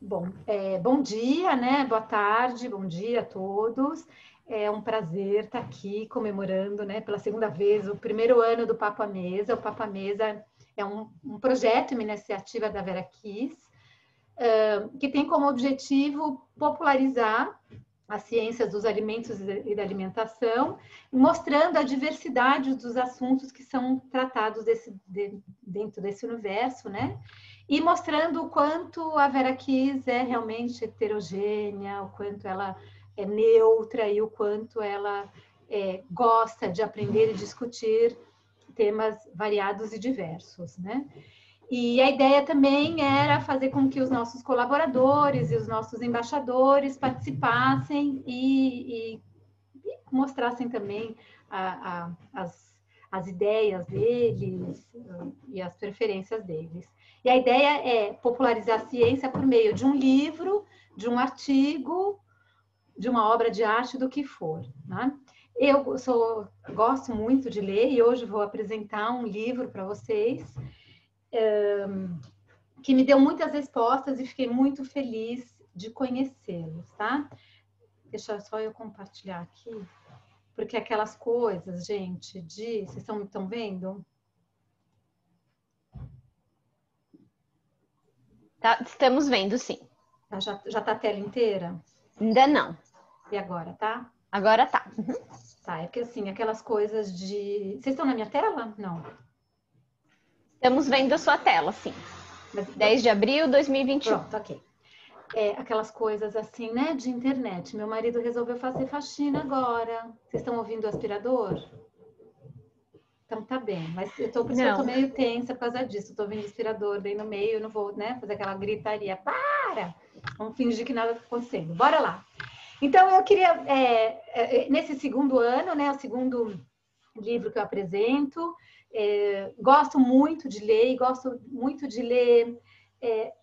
Bom, bom dia, né? Boa tarde, bom dia a todos. É um prazer estar aqui comemorando, né, pela segunda vez, o primeiro ano do Papo à Mesa. O Papo à Mesa é um projeto, uma iniciativa da Vera Kiss, que tem como objetivo popularizar as ciências dos alimentos e da alimentação, mostrando a diversidade dos assuntos que são tratados dentro desse universo, né? E mostrando o quanto a Vera Kiss é realmente heterogênea, o quanto ela é neutra e o quanto ela gosta de aprender e discutir temas variados e diversos, né? E a ideia também era fazer com que os nossos colaboradores e os nossos embaixadores participassem e mostrassem também as ideias deles e as preferências deles. E a ideia é popularizar a ciência por meio de um livro, de um artigo, de uma obra de arte, do que for, né? Eu gosto muito de ler e hoje vou apresentar um livro para vocês que me deu muitas respostas e fiquei muito feliz de conhecê-los, tá? Deixa só eu compartilhar aqui, porque aquelas coisas, gente, vocês estão vendo? Tá, estamos vendo, sim. Já tá a tela inteira? Ainda não. E agora, tá? Agora tá. Tá, é porque assim, aquelas coisas de... Vocês estão na minha tela? Não. Estamos vendo a sua tela, sim. 10 de abril de 2021. Pronto, ok. Aquelas coisas assim, né, de internet. Meu marido resolveu fazer faxina agora. Vocês estão ouvindo o aspirador? Então tá bem, mas eu tô meio tensa por causa disso. Eu tô ouvindo o aspirador bem no meio, eu não vou, né, fazer aquela gritaria. Para! Vamos fingir que nada tá acontecendo. Bora lá. Então, eu queria, nesse segundo ano, né, o segundo livro que eu apresento, gosto muito de ler, e gosto muito de ler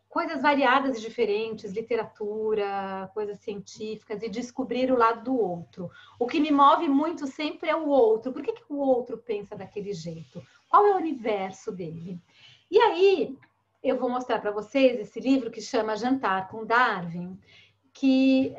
coisas variadas e diferentes, literatura, coisas científicas, e descobrir o lado do outro. O que me move muito sempre é o outro. Por que o outro pensa daquele jeito? Qual é o universo dele? E aí, eu vou mostrar para vocês esse livro que chama Jantar com Darwin, que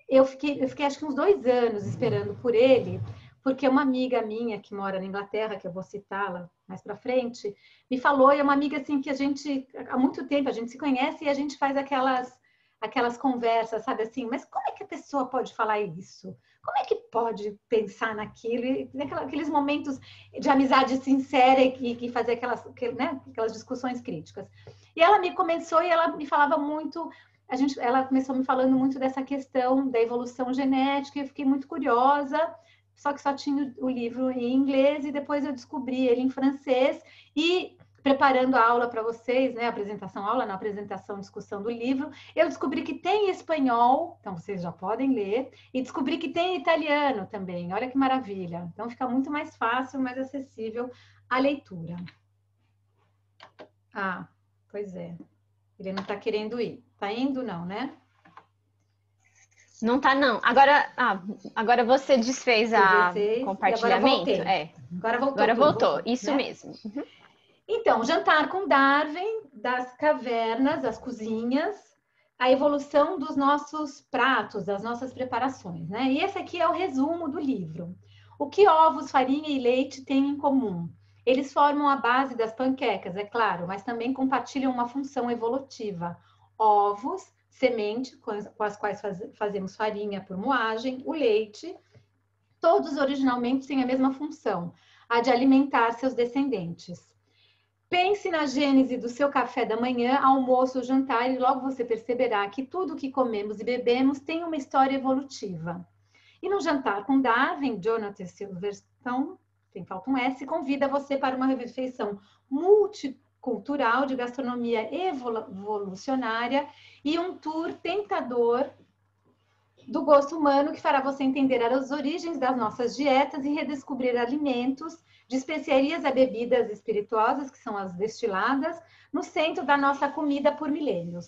eu fiquei acho que uns 2 anos esperando por ele, porque uma amiga minha que mora na Inglaterra, que eu vou citá-la mais para frente, me falou, e é uma amiga assim que a gente, há muito tempo, a gente se conhece e a gente faz aquelas conversas, sabe assim, mas como é que a pessoa pode falar isso? Como é que pode pensar naquilo? E aqueles momentos de amizade sincera e fazer aquelas discussões críticas. E ela me começou e ela me falava muito... ela começou me falando muito dessa questão da evolução genética, e eu fiquei muito curiosa, só que só tinha o livro em inglês, e depois eu descobri ele em francês, e preparando a aula para vocês, né, aula, na apresentação, discussão do livro, eu descobri que tem espanhol, então vocês já podem ler, e descobri que tem italiano também, olha que maravilha. Então fica muito mais fácil, mais acessível a leitura. Ah, pois é. Ele não está querendo ir. Tá indo, não, né? Não tá, não. Agora você desfez o compartilhamento? Agora voltou. Isso, né? Mesmo. Uhum. Então, Jantar com Darwin, das cavernas, as cozinhas, a evolução dos nossos pratos, das nossas preparações, né? E esse aqui é o resumo do livro. O que ovos, farinha e leite têm em comum? Eles formam a base das panquecas, é claro, mas também compartilham uma função evolutiva. Ovos, semente, com as quais fazemos farinha por moagem, o leite, todos originalmente têm a mesma função, a de alimentar seus descendentes. Pense na gênese do seu café da manhã, almoço ou jantar, e logo você perceberá que tudo o que comemos e bebemos tem uma história evolutiva. E no Jantar com Darwin, Jonathan Silverstone, falta um S, convida você para uma refeição multicultural de gastronomia evolucionária e um tour tentador do gosto humano que fará você entender as origens das nossas dietas e redescobrir alimentos, de especiarias a bebidas espirituosas, que são as destiladas, no centro da nossa comida por milênios.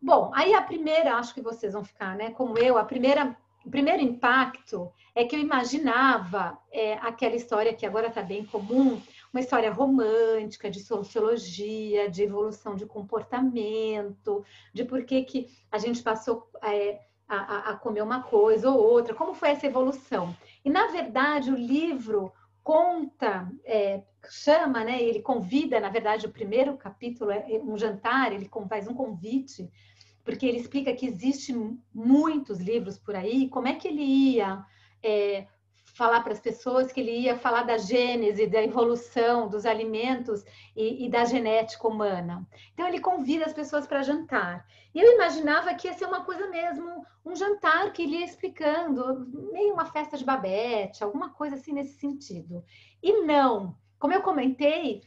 Bom, aí a primeira, acho que vocês vão ficar, né, como eu, o primeiro impacto é que eu imaginava aquela história que agora está bem comum, uma história romântica, de sociologia, de evolução de comportamento, de por que a gente passou a comer uma coisa ou outra, como foi essa evolução. E, na verdade, o livro conta, chama, né? Ele convida, na verdade, o primeiro capítulo é um jantar, ele faz um convite, porque ele explica que existem muitos livros por aí, como é que ele ia falar para as pessoas, que ele ia falar da gênese, da evolução dos alimentos e da genética humana. Então, ele convida as pessoas para jantar. E eu imaginava que ia ser uma coisa mesmo, um jantar que ele ia explicando, meio uma festa de Babette, alguma coisa assim nesse sentido. E não, como eu comentei,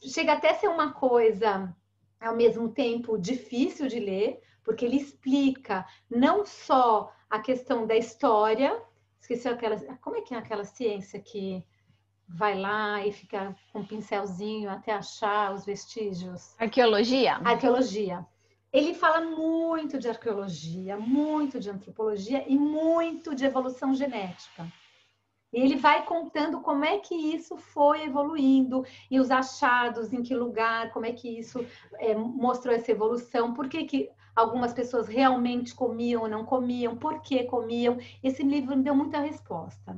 chega até a ser uma coisa, ao mesmo tempo, difícil de ler, porque ele explica não só a questão da história, esqueci aquela, como é que é aquela ciência que vai lá e fica com um pincelzinho até achar os vestígios? Arqueologia? Arqueologia. Ele fala muito de arqueologia, muito de antropologia e muito de evolução genética. E ele vai contando como é que isso foi evoluindo e os achados, em que lugar, como é que isso mostrou essa evolução, por que algumas pessoas realmente comiam ou não comiam, por que comiam. Esse livro me deu muita resposta.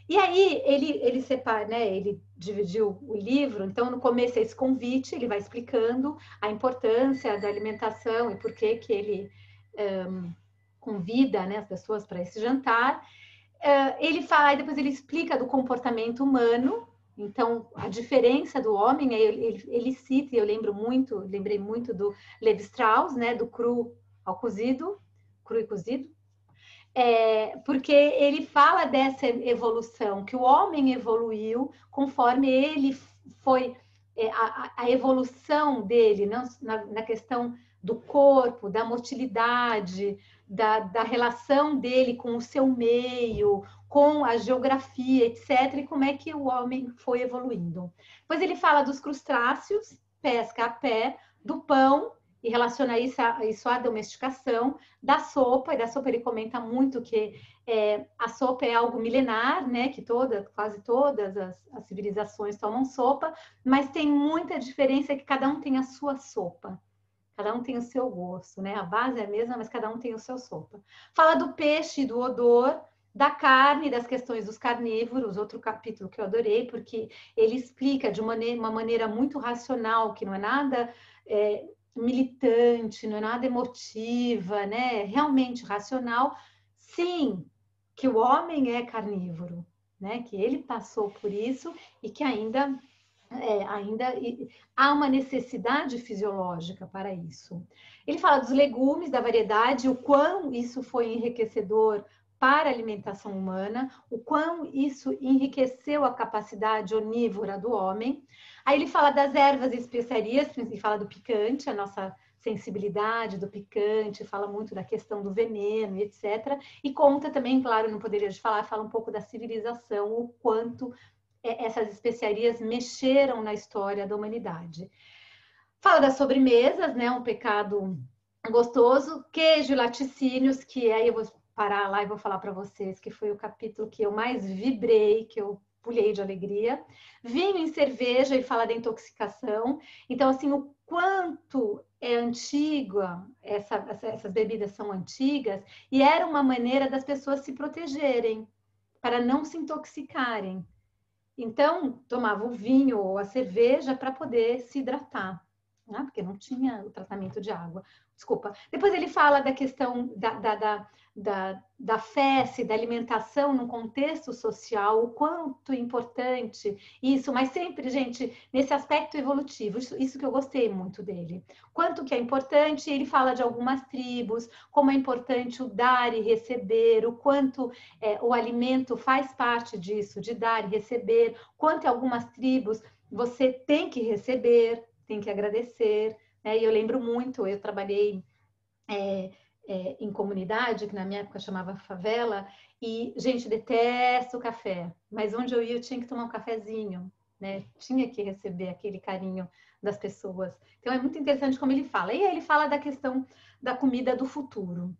E aí ele separa, né? Ele dividiu o livro, então no começo é esse convite, ele vai explicando a importância da alimentação e por que ele convida, né, as pessoas para esse jantar. Ele fala, e depois ele explica do comportamento humano, então a diferença do homem, ele cita, e eu lembrei muito do Levi Strauss, né, do cru ao cozido, cru e cozido, porque ele fala dessa evolução, que o homem evoluiu conforme ele foi, a evolução dele, não, na questão do corpo, da motilidade, da relação dele com o seu meio, com a geografia, etc., e como é que o homem foi evoluindo. Depois ele fala dos crustáceos, pesca a pé, do pão, e relaciona isso à domesticação, da sopa, e da sopa ele comenta muito que a sopa é algo milenar, né, que quase todas as civilizações tomam sopa, mas tem muita diferença que cada um tem a sua sopa. Cada um tem o seu gosto, né? A base é a mesma, mas cada um tem o seu sopa. Fala do peixe, do odor, da carne, das questões dos carnívoros, outro capítulo que eu adorei, porque ele explica de uma maneira muito racional, que não é nada militante, não é nada emotiva, né? Realmente racional. Sim, que o homem é carnívoro, né? Que ele passou por isso e que ainda há uma necessidade fisiológica para isso. Ele fala dos legumes, da variedade, o quão isso foi enriquecedor para a alimentação humana, o quão isso enriqueceu a capacidade onívora do homem. Aí ele fala das ervas e especiarias, e fala do picante, a nossa sensibilidade do picante, fala muito da questão do veneno, etc. E conta também, claro, não poderia falar, fala um pouco da civilização, o quanto essas especiarias mexeram na história da humanidade. Fala das sobremesas, né? Um pecado gostoso, queijo e laticínios, que aí eu vou parar lá e vou falar para vocês que foi o capítulo que eu mais vibrei, que eu pulei de alegria. Vinho em cerveja e fala da intoxicação. Então, assim, o quanto é antiga, essas bebidas são antigas, e era uma maneira das pessoas se protegerem, para não se intoxicarem. Então, tomava o vinho ou a cerveja para poder se hidratar, né? Porque não tinha o tratamento de água. Desculpa. Depois ele fala da questão da festa, da alimentação no contexto social, o quanto importante isso, mas sempre, gente, nesse aspecto evolutivo, isso que eu gostei muito dele. Quanto que é importante, ele fala de algumas tribos, como é importante o dar e receber, o quanto o alimento faz parte disso, de dar e receber, quanto em algumas tribos você tem que receber, tem que agradecer, né? E eu lembro muito, eu trabalhei em comunidade, que na minha época chamava favela, e, gente, detesto o café, mas onde eu ia eu tinha que tomar um cafezinho, né? Tinha que receber aquele carinho das pessoas. Então é muito interessante como ele fala. E aí ele fala da questão da comida do futuro.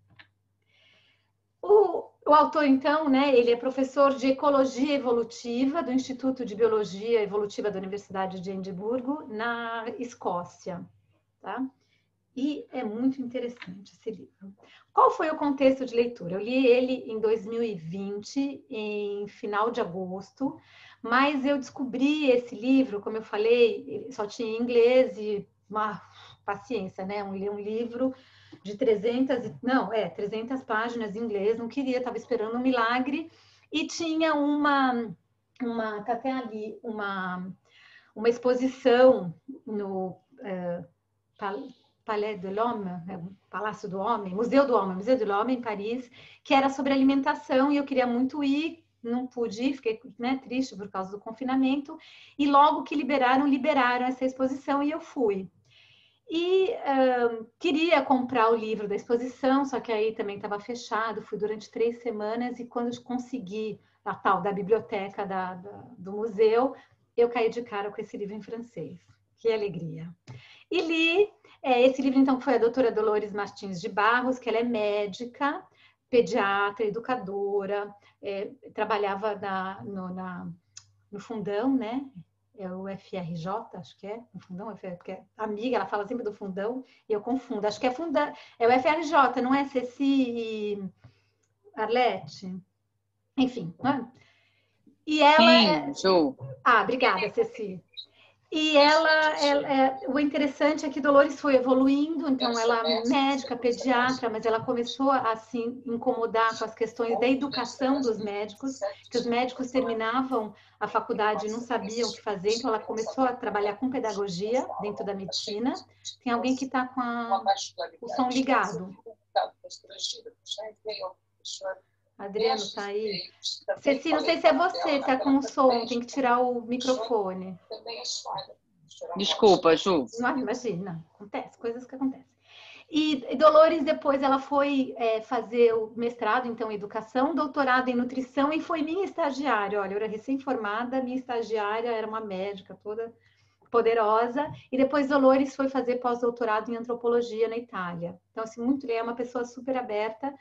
O autor, então, né, ele é professor de Ecologia Evolutiva do Instituto de Biologia Evolutiva da Universidade de Edimburgo, na Escócia, tá? E é muito interessante esse livro. Qual foi o contexto de leitura? Eu li ele em 2020, em final de agosto, mas eu descobri esse livro, como eu falei, só tinha em inglês e uma paciência, né? Um livro de 300 páginas em inglês, não queria, estava esperando um milagre, e tinha tá até ali, uma exposição no Palais de l'Homme, Palácio do Homem, Museu do Homem, em Paris, que era sobre alimentação, e eu queria muito ir, não pude ir, fiquei, né, triste por causa do confinamento, e logo que liberaram essa exposição e eu fui. E queria comprar o livro da exposição, só que aí também estava fechado, fui durante 3 semanas, e quando eu consegui a tal da biblioteca do museu, eu caí de cara com esse livro em francês. Que alegria! E li esse livro, então, foi a doutora Dolores Martins de Barros, que ela é médica, pediatra, educadora, trabalhava no Fundão, né? É o FRJ, acho que é, no Fundão, porque é amiga, ela fala sempre do Fundão, e eu confundo, acho que é Fundão, é o FRJ, não é Ceci e Arlete? Enfim, né? E ela... Sim, Ju. Obrigada, Ceci. E o interessante é que Dolores foi evoluindo, então ela é médica, pediatra, mas ela começou a se incomodar com as questões da educação dos médicos, que os médicos terminavam a faculdade e não sabiam o que fazer, então ela começou a trabalhar com pedagogia dentro da medicina. Tem alguém que está com o som ligado. Adriano, tá aí? Ceci, não sei se é você, tá com o som, tem que tirar o microfone. Desculpa, Ju. Não, imagina, acontece, coisas que acontecem. E Dolores, depois, ela foi fazer o mestrado, então, em educação, doutorado em nutrição, e foi minha estagiária. Olha, eu era recém-formada, minha estagiária era uma médica toda poderosa, e depois Dolores foi fazer pós-doutorado em antropologia na Itália. Então, assim, é uma pessoa super aberta,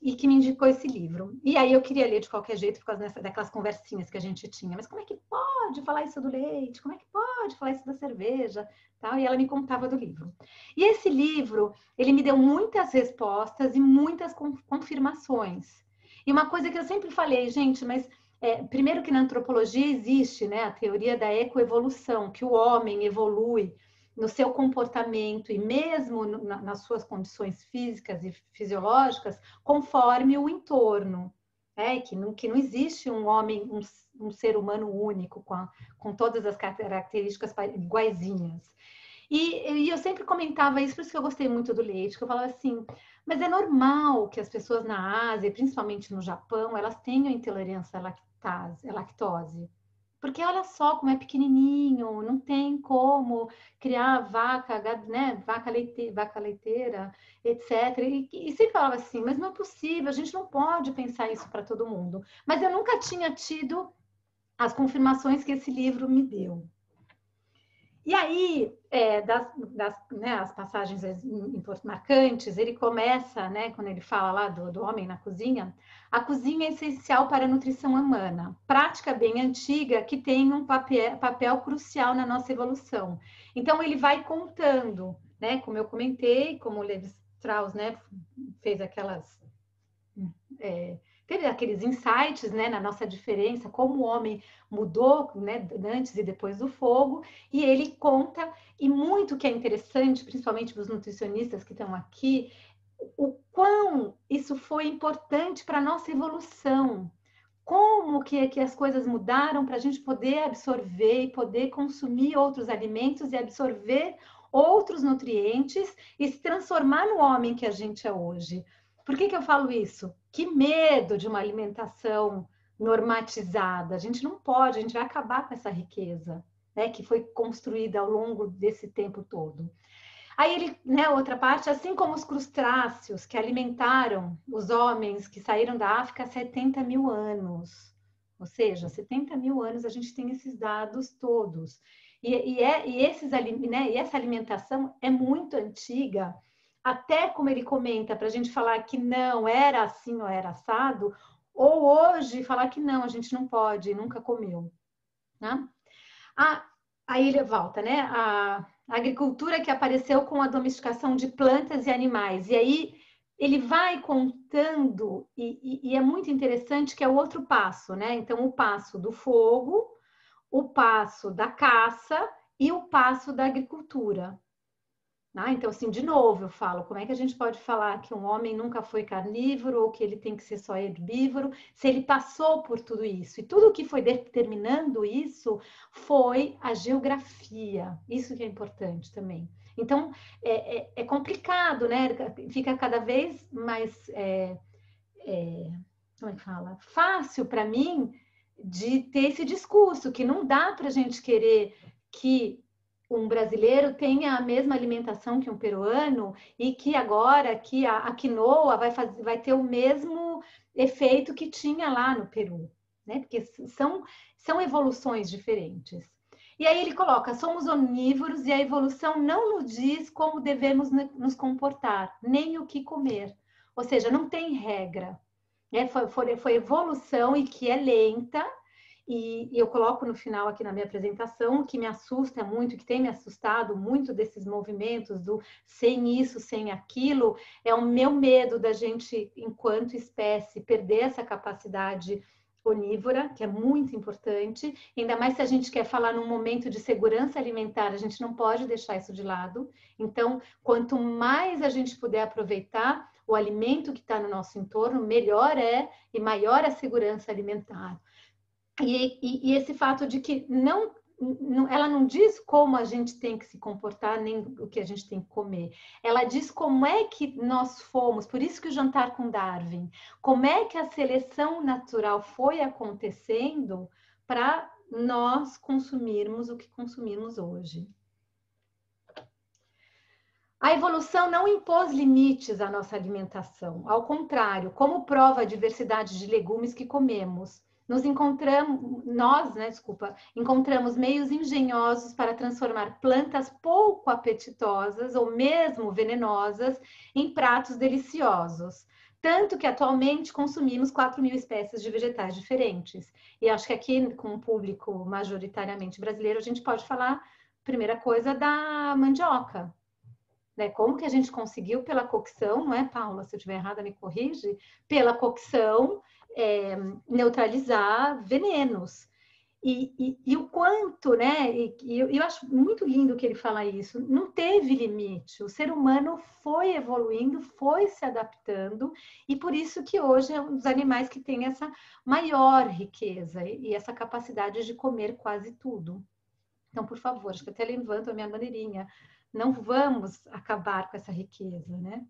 e que me indicou esse livro. E aí eu queria ler de qualquer jeito, por causa daquelas conversinhas que a gente tinha. Mas como é que pode falar isso do leite? Como é que pode falar isso da cerveja? Tal, e ela me contava do livro. E esse livro, ele me deu muitas respostas e muitas confirmações. E uma coisa que eu sempre falei, gente, mas primeiro que na antropologia existe, né, a teoria da ecoevolução, que o homem evolui no seu comportamento e mesmo nas suas condições físicas e fisiológicas, conforme o entorno. Que não existe um homem, um ser humano único, com todas as características iguaizinhas. E eu sempre comentava isso, por isso que eu gostei muito do leite, que eu falava assim, mas é normal que as pessoas na Ásia, principalmente no Japão, elas tenham intolerância à lactose. Porque olha só como é pequenininho, não tem como criar vaca, né, vaca leiteira, etc. E sempre falava assim, mas não é possível, a gente não pode pensar isso para todo mundo. Mas eu nunca tinha tido as confirmações que esse livro me deu. E aí, as passagens marcantes, ele começa, né, quando ele fala lá do homem na cozinha, a cozinha é essencial para a nutrição humana, prática bem antiga que tem um papel crucial na nossa evolução. Então, ele vai contando, né, como eu comentei, como o Levi-Strauss, né, fez teve aqueles insights, né, na nossa diferença, como o homem mudou, né, antes e depois do fogo, e ele conta, e muito que é interessante, principalmente para os nutricionistas que estão aqui, o quão isso foi importante para a nossa evolução, como que as coisas mudaram para a gente poder absorver e poder consumir outros alimentos e absorver outros nutrientes e se transformar no homem que a gente é hoje. Por que eu falo isso? Que medo de uma alimentação normatizada. A gente não pode, a gente vai acabar com essa riqueza, né, que foi construída ao longo desse tempo todo. Aí ele, né, outra parte, assim como os crustáceos que alimentaram os homens que saíram da África há 70 mil anos. Ou seja, 70 mil anos a gente tem esses dados todos. E essa alimentação é muito antiga, até como ele comenta, para a gente falar que não era assim ou era assado, ou hoje falar que não, a gente não pode, nunca comeu. Né? Aí ele volta, né? A agricultura que apareceu com a domesticação de plantas e animais. E aí ele vai contando, e é muito interessante que é o outro passo, né? Então, o passo do fogo, o passo da caça e o passo da agricultura. Então, assim, de novo eu falo, como é que a gente pode falar que um homem nunca foi carnívoro ou que ele tem que ser só herbívoro, se ele passou por tudo isso? E tudo que foi determinando isso foi a geografia. Isso que é importante também. Então, é complicado, né? Fica cada vez mais, como é que fala? Fácil para mim de ter esse discurso, que não dá para a gente querer que um brasileiro tenha a mesma alimentação que um peruano e que agora que a quinoa vai ter o mesmo efeito que tinha lá no Peru, né? Porque são evoluções diferentes. E aí ele coloca, somos onívoros e a evolução não nos diz como devemos nos comportar, nem o que comer. Ou seja, não tem regra. Né? Foi evolução e que é lenta, e eu coloco no final aqui na minha apresentação, que me assusta muito, que tem me assustado muito desses movimentos do sem isso, sem aquilo, é o meu medo da gente, enquanto espécie, perder essa capacidade onívora, que é muito importante, ainda mais se a gente quer falar num momento de segurança alimentar, a gente não pode deixar isso de lado. Então, quanto mais a gente puder aproveitar o alimento que está no nosso entorno, melhor é e maior a segurança alimentar. E esse fato de que ela não diz como a gente tem que se comportar, nem o que a gente tem que comer. Ela diz como é que nós fomos, por isso que o jantar com Darwin, como é que a seleção natural foi acontecendo para nós consumirmos o que consumimos hoje. A evolução não impôs limites à nossa alimentação, ao contrário, como prova a diversidade de legumes que comemos. Encontramos meios engenhosos para transformar plantas pouco apetitosas ou mesmo venenosas em pratos deliciosos. Tanto que atualmente consumimos 4.000 espécies de vegetais diferentes. E acho que aqui, com o público majoritariamente brasileiro, a gente pode falar, primeira coisa, da mandioca. Né? Como que a gente conseguiu pela cocção, não é, Paula? Se eu estiver errada, me corrige. Pela cocção, neutralizar venenos. E o quanto, né? E eu acho muito lindo que ele fala isso. Não teve limite. O ser humano foi evoluindo, foi se adaptando, e por isso que hoje é um dos animais que tem essa maior riqueza e essa capacidade de comer quase tudo. Então, por favor, acho que até levanto a minha bandeirinha. Não vamos acabar com essa riqueza, né?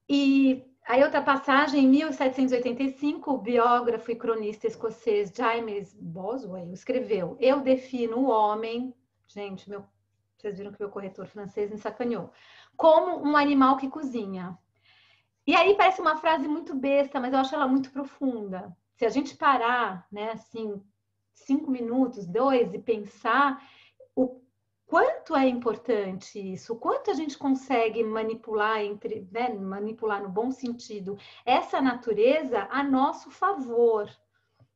E aí outra passagem, em 1785, o biógrafo e cronista escocês James Boswell escreveu: eu defino o homem, gente, vocês viram que meu corretor francês me sacaneou, como um animal que cozinha. E aí parece uma frase muito besta, mas eu acho ela muito profunda. Se a gente parar, né, assim, 5 minutos, 2, e pensar o quanto é importante isso, o quanto a gente consegue manipular, manipular no bom sentido, essa natureza a nosso favor.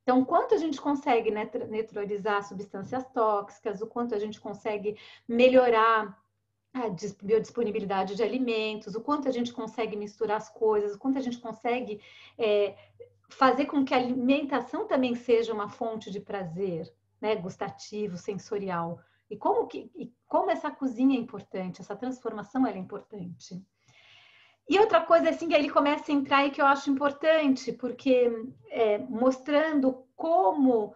Então, quanto a gente consegue neutralizar substâncias tóxicas, o quanto a gente consegue melhorar a biodisponibilidade de alimentos, o quanto a gente consegue misturar as coisas, o quanto a gente consegue fazer com que a alimentação também seja uma fonte de prazer, né, gustativo, sensorial. E como essa cozinha é importante, essa transformação é importante. E outra coisa assim que ele começa a entrar e que eu acho importante, porque mostrando como...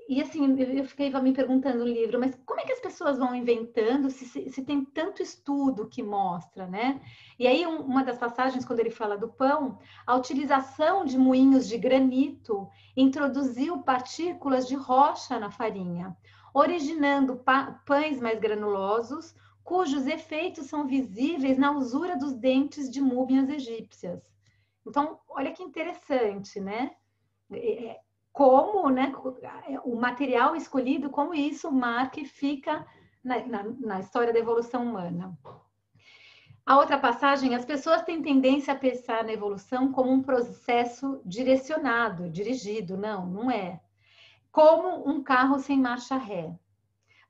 E assim, eu fiquei me perguntando no livro, mas como é que as pessoas vão inventando se tem tanto estudo que mostra, né? E aí, uma das passagens, quando ele fala do pão, a utilização de moinhos de granito introduziu partículas de rocha na farinha, originando pães mais granulosos, cujos efeitos são visíveis na usura dos dentes de múmias egípcias. Então, olha que interessante, né? Como, né, o material escolhido, como isso marca e fica na história da evolução humana. A outra passagem, as pessoas têm tendência a pensar na evolução como um processo direcionado, dirigido. Não, não é. Como um carro sem marcha ré.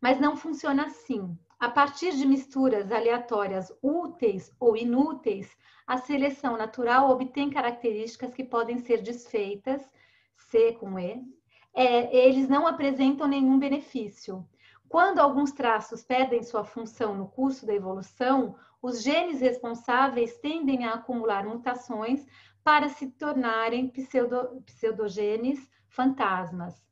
Mas não funciona assim. A partir de misturas aleatórias úteis ou inúteis, a seleção natural obtém características que podem ser desfeitas, C com E, eles não apresentam nenhum benefício. Quando alguns traços perdem sua função no curso da evolução, os genes responsáveis tendem a acumular mutações para se tornarem pseudogenes fantasmas.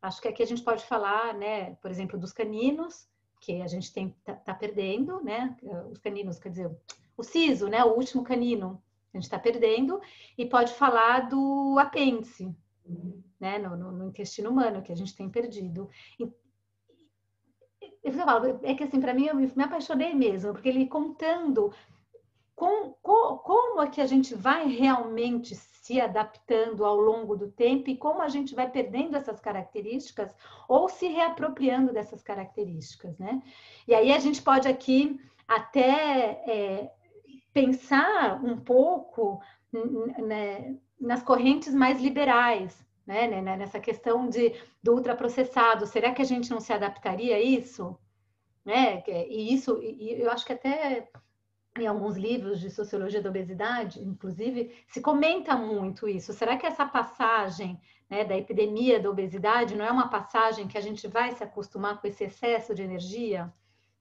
Acho que aqui a gente pode falar, né, por exemplo, dos caninos, que a gente tá perdendo, né? Os caninos, quer dizer, o siso, né? O último canino, a gente está perdendo, e pode falar do apêndice, né? No intestino humano, que a gente tem perdido. Eu falo, é que assim, para mim, eu me apaixonei mesmo, porque ele contando como é que a gente vai realmente se adaptando ao longo do tempo e como a gente vai perdendo essas características ou se reapropriando dessas características, né? E aí a gente pode aqui até pensar um pouco, né, nas correntes mais liberais, né? Nessa questão do ultraprocessado. Será que a gente não se adaptaria a isso? Né? E eu acho que até em alguns livros de sociologia da obesidade, inclusive, se comenta muito isso. Será que essa passagem, né, da epidemia da obesidade não é uma passagem que a gente vai se acostumar com esse excesso de energia?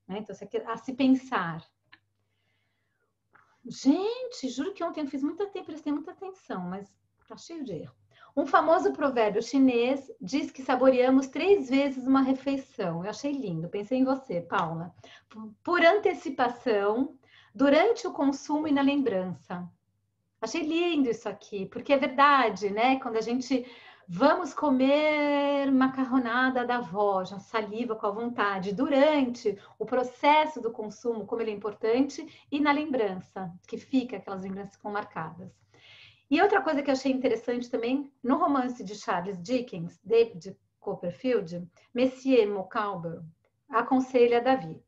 Né? Então, a se pensar. Gente, juro que ontem eu fiz muito tempo, prestei muita atenção, mas tá cheio de erro. Um famoso provérbio chinês diz que saboreamos 3 vezes uma refeição. Eu achei lindo, pensei em você, Paula. Por antecipação, durante o consumo e na lembrança. Achei lindo isso aqui, porque é verdade, né? Quando a gente vamos comer macarronada da avó, já saliva com a vontade, durante o processo do consumo, como ele é importante, e na lembrança, que fica, aquelas lembranças ficam marcadas. E outra coisa que eu achei interessante também, no romance de Charles Dickens, David Copperfield, Monsieur Micawber aconselha Davi: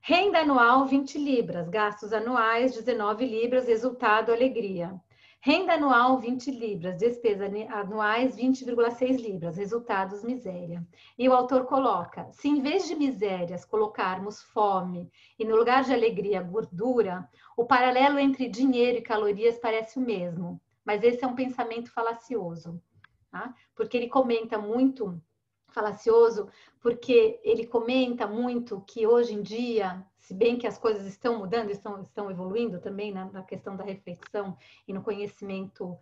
renda anual 20 libras, gastos anuais 19 libras, resultado alegria. Renda anual 20 libras, despesas anuais 20,6 libras, resultados miséria. E o autor coloca: se em vez de misérias colocarmos fome e no lugar de alegria gordura, o paralelo entre dinheiro e calorias parece o mesmo, mas esse é um pensamento falacioso, tá? Porque ele comenta muito falacioso, porque ele comenta muito que hoje em dia, se bem que as coisas estão mudando, estão evoluindo também na questão da reflexão e no conhecimento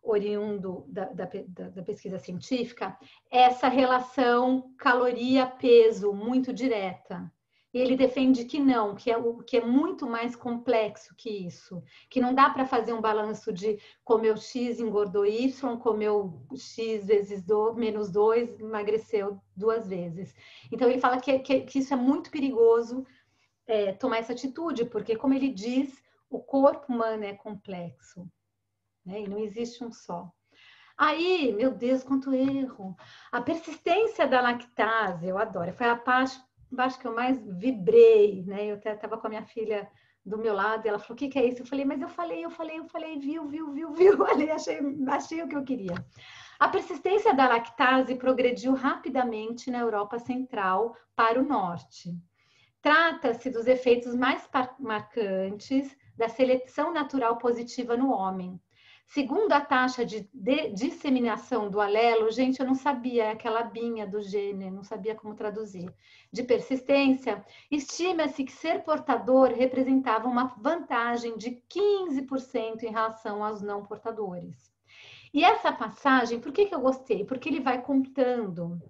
oriundo da pesquisa científica, essa relação caloria-peso muito direta. E ele defende que não, que é muito mais complexo que isso, que não dá para fazer um balanço de comeu X, engordou Y, comeu X vezes menos 2, emagreceu 2 vezes. Então, ele fala que isso é muito perigoso tomar essa atitude, porque, como ele diz, o corpo humano é complexo, né? E não existe um só. Aí, meu Deus, quanto erro! A persistência da lactase, eu adoro, foi a parte que eu mais vibrei, né? Eu até estava com a minha filha do meu lado e ela falou: o que é isso? Eu falei: mas eu falei, viu? Achei o que eu queria. A persistência da lactase progrediu rapidamente na Europa Central para o Norte. Trata-se dos efeitos mais marcantes da seleção natural positiva no homem. Segundo a taxa de disseminação do alelo, gente, eu não sabia aquela abinha do gene, não sabia como traduzir. De persistência, estima-se que ser portador representava uma vantagem de 15% em relação aos não portadores. E essa passagem, por que eu gostei? Porque ele vai contando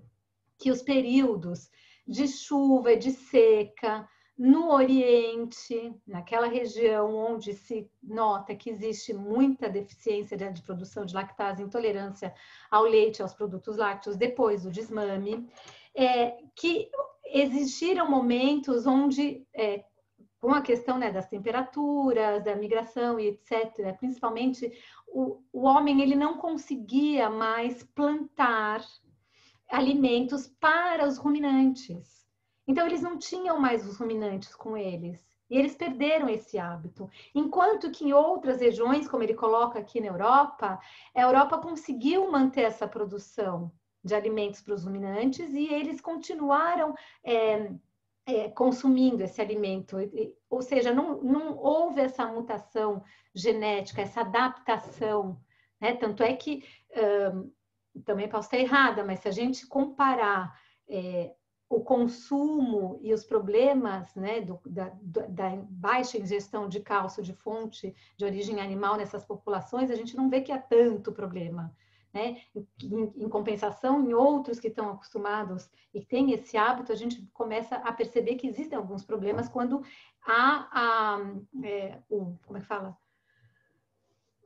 que os períodos de chuva e de seca no Oriente, naquela região onde se nota que existe muita deficiência de produção de lactase, intolerância ao leite, aos produtos lácteos, depois do desmame, que existiram momentos onde, com a questão, né, das temperaturas, da migração e etc., principalmente, o homem ele não conseguia mais plantar alimentos para os ruminantes. Então, eles não tinham mais os ruminantes com eles. E eles perderam esse hábito. Enquanto que em outras regiões, como ele coloca aqui na Europa, a Europa conseguiu manter essa produção de alimentos para os ruminantes e eles continuaram consumindo esse alimento. Ou seja, não houve essa mutação genética, essa adaptação, né? Tanto é que, também posso estar errada, mas se a gente comparar o consumo e os problemas, né, da baixa ingestão de cálcio de fonte de origem animal nessas populações, a gente não vê que há tanto problema. Né? Em compensação, em outros que estão acostumados e têm esse hábito, a gente começa a perceber que existem alguns problemas quando há como é que fala?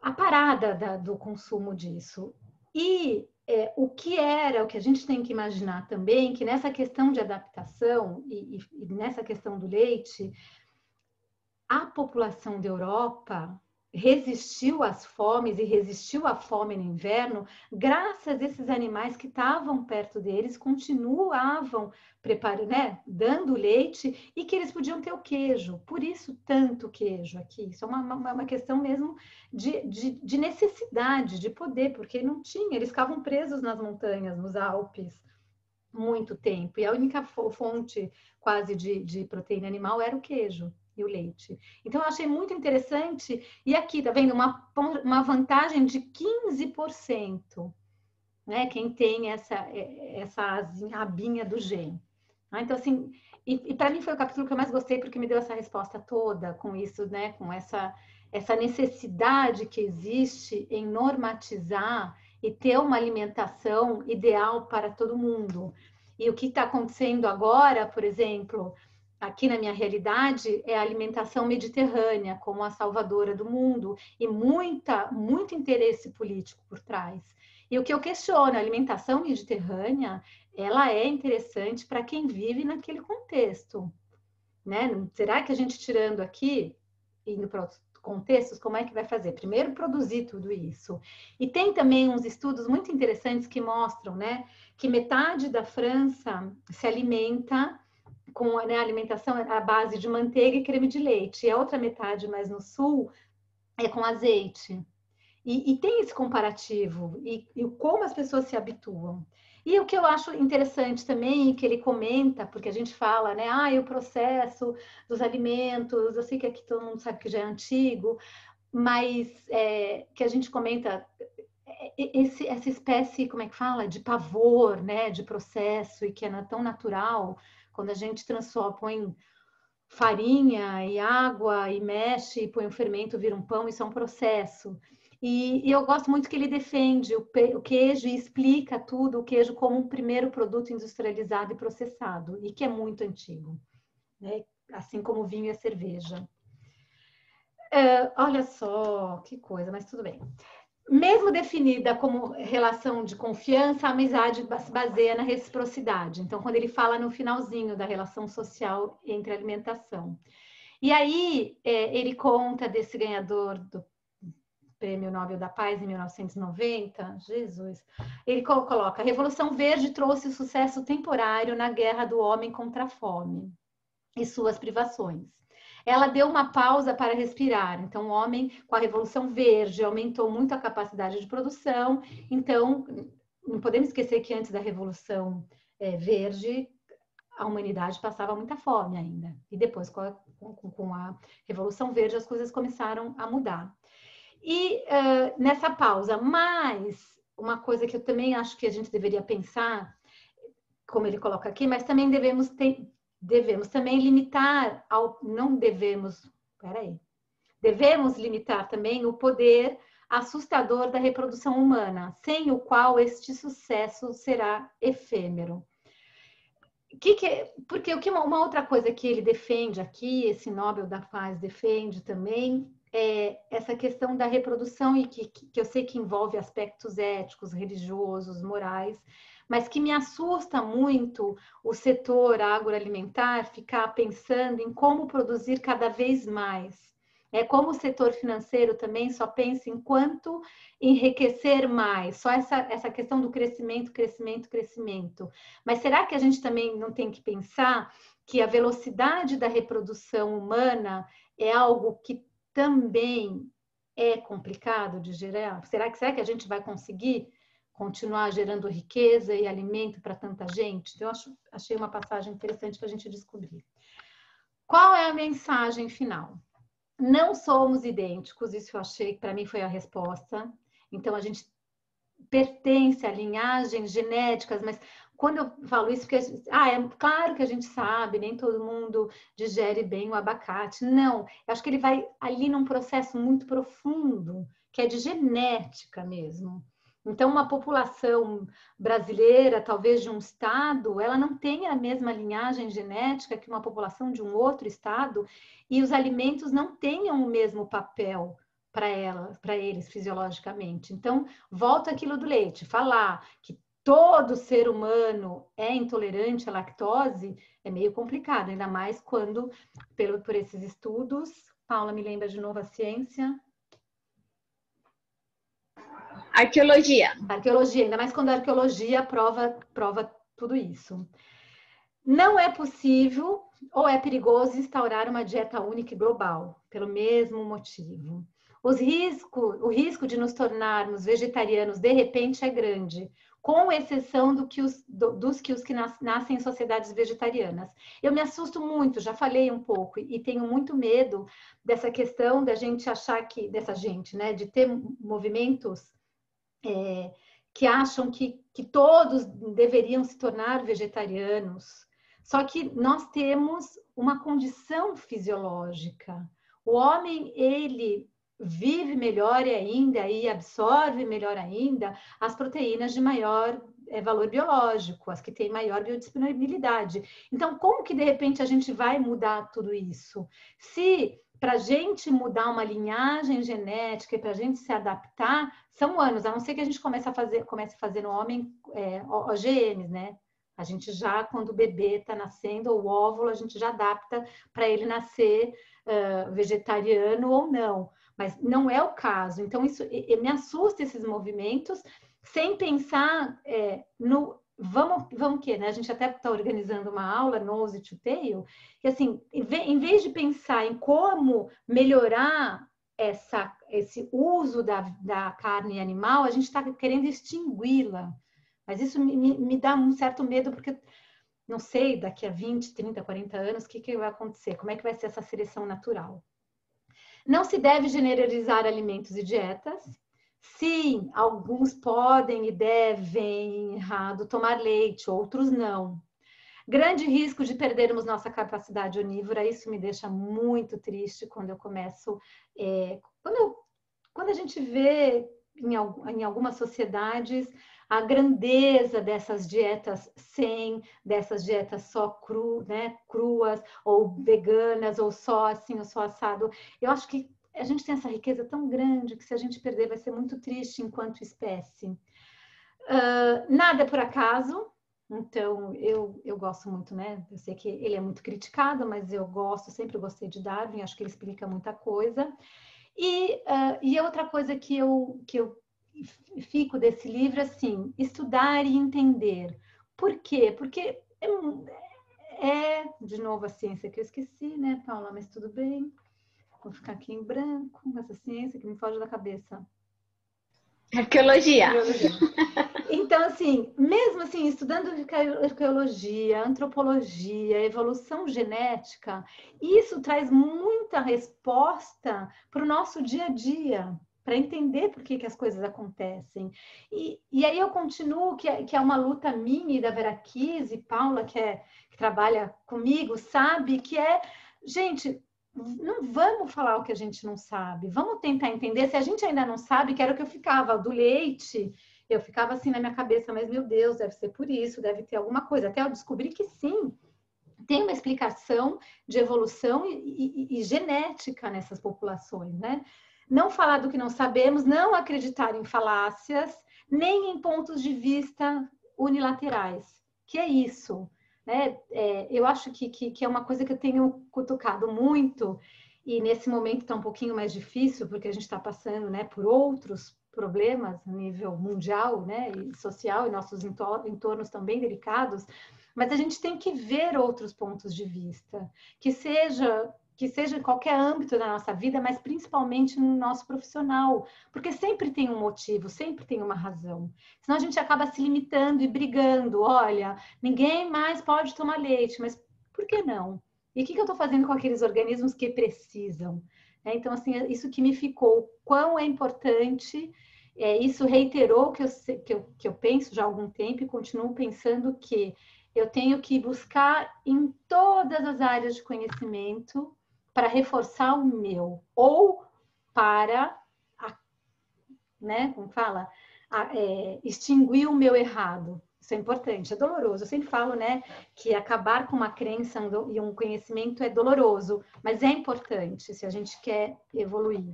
A parada do consumo disso. E o que a gente tem que imaginar também, que nessa questão de adaptação e nessa questão do leite, a população da Europa resistiu às fomes e resistiu à fome no inverno, graças a esses animais que estavam perto deles, continuavam preparando, né, dando leite e que eles podiam ter o queijo. Por isso, tanto queijo aqui. Isso é uma questão mesmo de necessidade, de poder, porque não tinha, eles ficavam presos nas montanhas, nos Alpes, muito tempo. E a única fonte quase de proteína animal era o queijo e o leite. Então, eu achei muito interessante. E aqui, tá vendo? Uma vantagem de 15%, né? Quem tem essa abinha do gene. Então, assim, e para mim foi o capítulo que eu mais gostei, porque me deu essa resposta toda com isso, né? Com essa necessidade que existe em normatizar e ter uma alimentação ideal para todo mundo. E o que está acontecendo agora, por exemplo, aqui na minha realidade, é a alimentação mediterrânea como a salvadora do mundo e muito interesse político por trás. E o que eu questiono, a alimentação mediterrânea, ela é interessante para quem vive naquele contexto, né? Será que a gente tirando aqui, indo para outros contextos, como é que vai fazer? Primeiro, produzir tudo isso. E tem também uns estudos muito interessantes que mostram, né, que metade da França se alimenta com, né, a alimentação à base de manteiga e creme de leite. E a outra metade, mais no sul, é com azeite. E tem esse comparativo, e como as pessoas se habituam. E o que eu acho interessante também, que ele comenta, porque a gente fala, né, o processo dos alimentos, eu sei que aqui todo mundo sabe que já é antigo, mas que a gente comenta essa espécie, como é que fala, de pavor, né, de processo, e que é tão natural, quando a gente põe farinha e água e mexe, e põe um fermento, vira um pão, isso é um processo. E eu gosto muito que ele defende o queijo e explica tudo, o queijo como um primeiro produto industrializado e processado, e que é muito antigo, né? Assim como o vinho e a cerveja. Olha só, que coisa, mas tudo bem. Mesmo definida como relação de confiança, a amizade se baseia na reciprocidade. Então, quando ele fala no finalzinho da relação social entre alimentação. E aí, ele conta desse ganhador do Prêmio Nobel da Paz em 1990, Jesus, ele coloca: a Revolução Verde trouxe sucesso temporário na guerra do homem contra a fome e suas privações. Ela deu uma pausa para respirar. Então, o homem, com a Revolução Verde, aumentou muito a capacidade de produção. Então, não podemos esquecer que antes da Revolução Verde, a humanidade passava muita fome ainda. E depois, com a Revolução Verde, as coisas começaram a mudar. E nessa pausa, mas uma coisa que eu também acho que a gente deveria pensar, como ele coloca aqui, mas também devemos também limitar, devemos limitar também o poder assustador da reprodução humana, sem o qual este sucesso será efêmero. Porque uma outra coisa que ele defende aqui, esse Nobel da Paz defende também, é essa questão da reprodução, e que eu sei que envolve aspectos éticos, religiosos, morais, mas que me assusta muito o setor agroalimentar ficar pensando em como produzir cada vez mais. Como o setor financeiro também só pensa em quanto enriquecer mais, só essa questão do crescimento. Mas será que a gente também não tem que pensar que a velocidade da reprodução humana é algo que também é complicado de gerar? Será que a gente vai conseguir continuar gerando riqueza e alimento para tanta gente? Então, eu achei uma passagem interessante para a gente descobrir. Qual é a mensagem final? Não somos idênticos, isso eu achei que para mim foi a resposta. Então, a gente pertence a linhagens genéticas, mas quando eu falo isso, porque é claro que a gente sabe, nem todo mundo digere bem o abacate. Não, eu acho que ele vai ali num processo muito profundo, que é de genética mesmo. Então, uma população brasileira, talvez de um estado, ela não tem a mesma linhagem genética que uma população de um outro estado, e os alimentos não tenham o mesmo papel para eles fisiologicamente. Então, volta aquilo do leite, falar que todo ser humano é intolerante à lactose é meio complicado, ainda mais quando, por esses estudos, Paula, me lembra de novo a ciência? Arqueologia. Arqueologia, ainda mais quando a arqueologia prova tudo isso. Não é possível ou é perigoso instaurar uma dieta única e global, pelo mesmo motivo. O risco de nos tornarmos vegetarianos de repente é grande, com exceção dos que nascem em sociedades vegetarianas. Eu me assusto muito, já falei um pouco, e tenho muito medo dessa questão da gente achar que, né, de ter movimentos que acham que todos deveriam se tornar vegetarianos. Só que nós temos uma condição fisiológica. O homem, ele vive melhor ainda e absorve melhor ainda as proteínas de maior valor biológico, as que têm maior biodisponibilidade. Então, como que de repente a gente vai mudar tudo isso? Se para a gente mudar uma linhagem genética e para a gente se adaptar, são anos, a não ser que a gente comece a fazer no homem OGMs, né? A gente já, quando o bebê está nascendo, ou o óvulo, a gente já adapta para ele nascer vegetariano ou não. Mas não é o caso. Então, isso me assusta esses movimentos, sem pensar no... Vamos que, né? A gente até está organizando uma aula, Nose to Tail, que assim, em vez de pensar em como melhorar esse uso da carne animal, a gente está querendo extingui-la. Mas isso me dá um certo medo, porque não sei, daqui a 20, 30, 40 anos, o que vai acontecer? Como é que vai ser essa seleção natural? Não se deve generalizar alimentos e dietas. Sim, alguns podem e devem tomar leite, outros não. Grande risco de perdermos nossa capacidade onívora, isso me deixa muito triste quando eu começo... Quando a gente vê em algumas sociedades a grandeza dessas dietas dessas dietas só cruas, ou veganas, ou só assim, ou só assado. Eu acho que a gente tem essa riqueza tão grande que se a gente perder vai ser muito triste enquanto espécie. Nada é por acaso, então eu gosto muito, né? Eu sei que ele é muito criticado, mas eu sempre gostei de Darwin, acho que ele explica muita coisa. E outra coisa que eu fico desse livro, assim, estudar e entender. Por quê? Porque de novo a ciência que eu esqueci, né, Paula? Mas tudo bem. Vou ficar aqui em branco com essa ciência que me foge da cabeça. Arqueologia. Então, assim, mesmo assim, estudando arqueologia, antropologia, evolução genética, isso traz muita resposta para o nosso dia a dia, para entender por que as coisas acontecem. E aí eu continuo, que é uma luta minha e da Vera Kise, Paula, que trabalha comigo, sabe, que gente, não vamos falar o que a gente não sabe, vamos tentar entender. Se a gente ainda não sabe, que era o que eu ficava, do leite, eu ficava assim na minha cabeça, mas meu Deus, deve ser por isso, deve ter alguma coisa. Até eu descobri que sim, tem uma explicação de evolução e genética nessas populações, né? Não falar do que não sabemos, não acreditar em falácias, nem em pontos de vista unilaterais, que é isso. Né? Eu acho que é uma coisa que eu tenho cutucado muito, e nesse momento está um pouquinho mais difícil, porque a gente está passando, né, por outros problemas a nível mundial, né, e social, e nossos entornos também delicados, mas a gente tem que ver outros pontos de vista, que seja em qualquer âmbito da nossa vida, mas principalmente no nosso profissional, porque sempre tem um motivo, sempre tem uma razão. Senão a gente acaba se limitando e brigando. Olha, ninguém mais pode tomar leite, mas por que não? E o que eu estou fazendo com aqueles organismos que precisam? Então, assim, isso que me ficou, quão é importante, isso reiterou que eu penso já há algum tempo e continuo pensando que eu tenho que buscar em todas as áreas de conhecimento para reforçar o meu, ou para, né, como fala, extinguir o meu errado. Isso é importante, é doloroso. Eu sempre falo, né, que acabar com uma crença e um conhecimento é doloroso, mas é importante se a gente quer evoluir.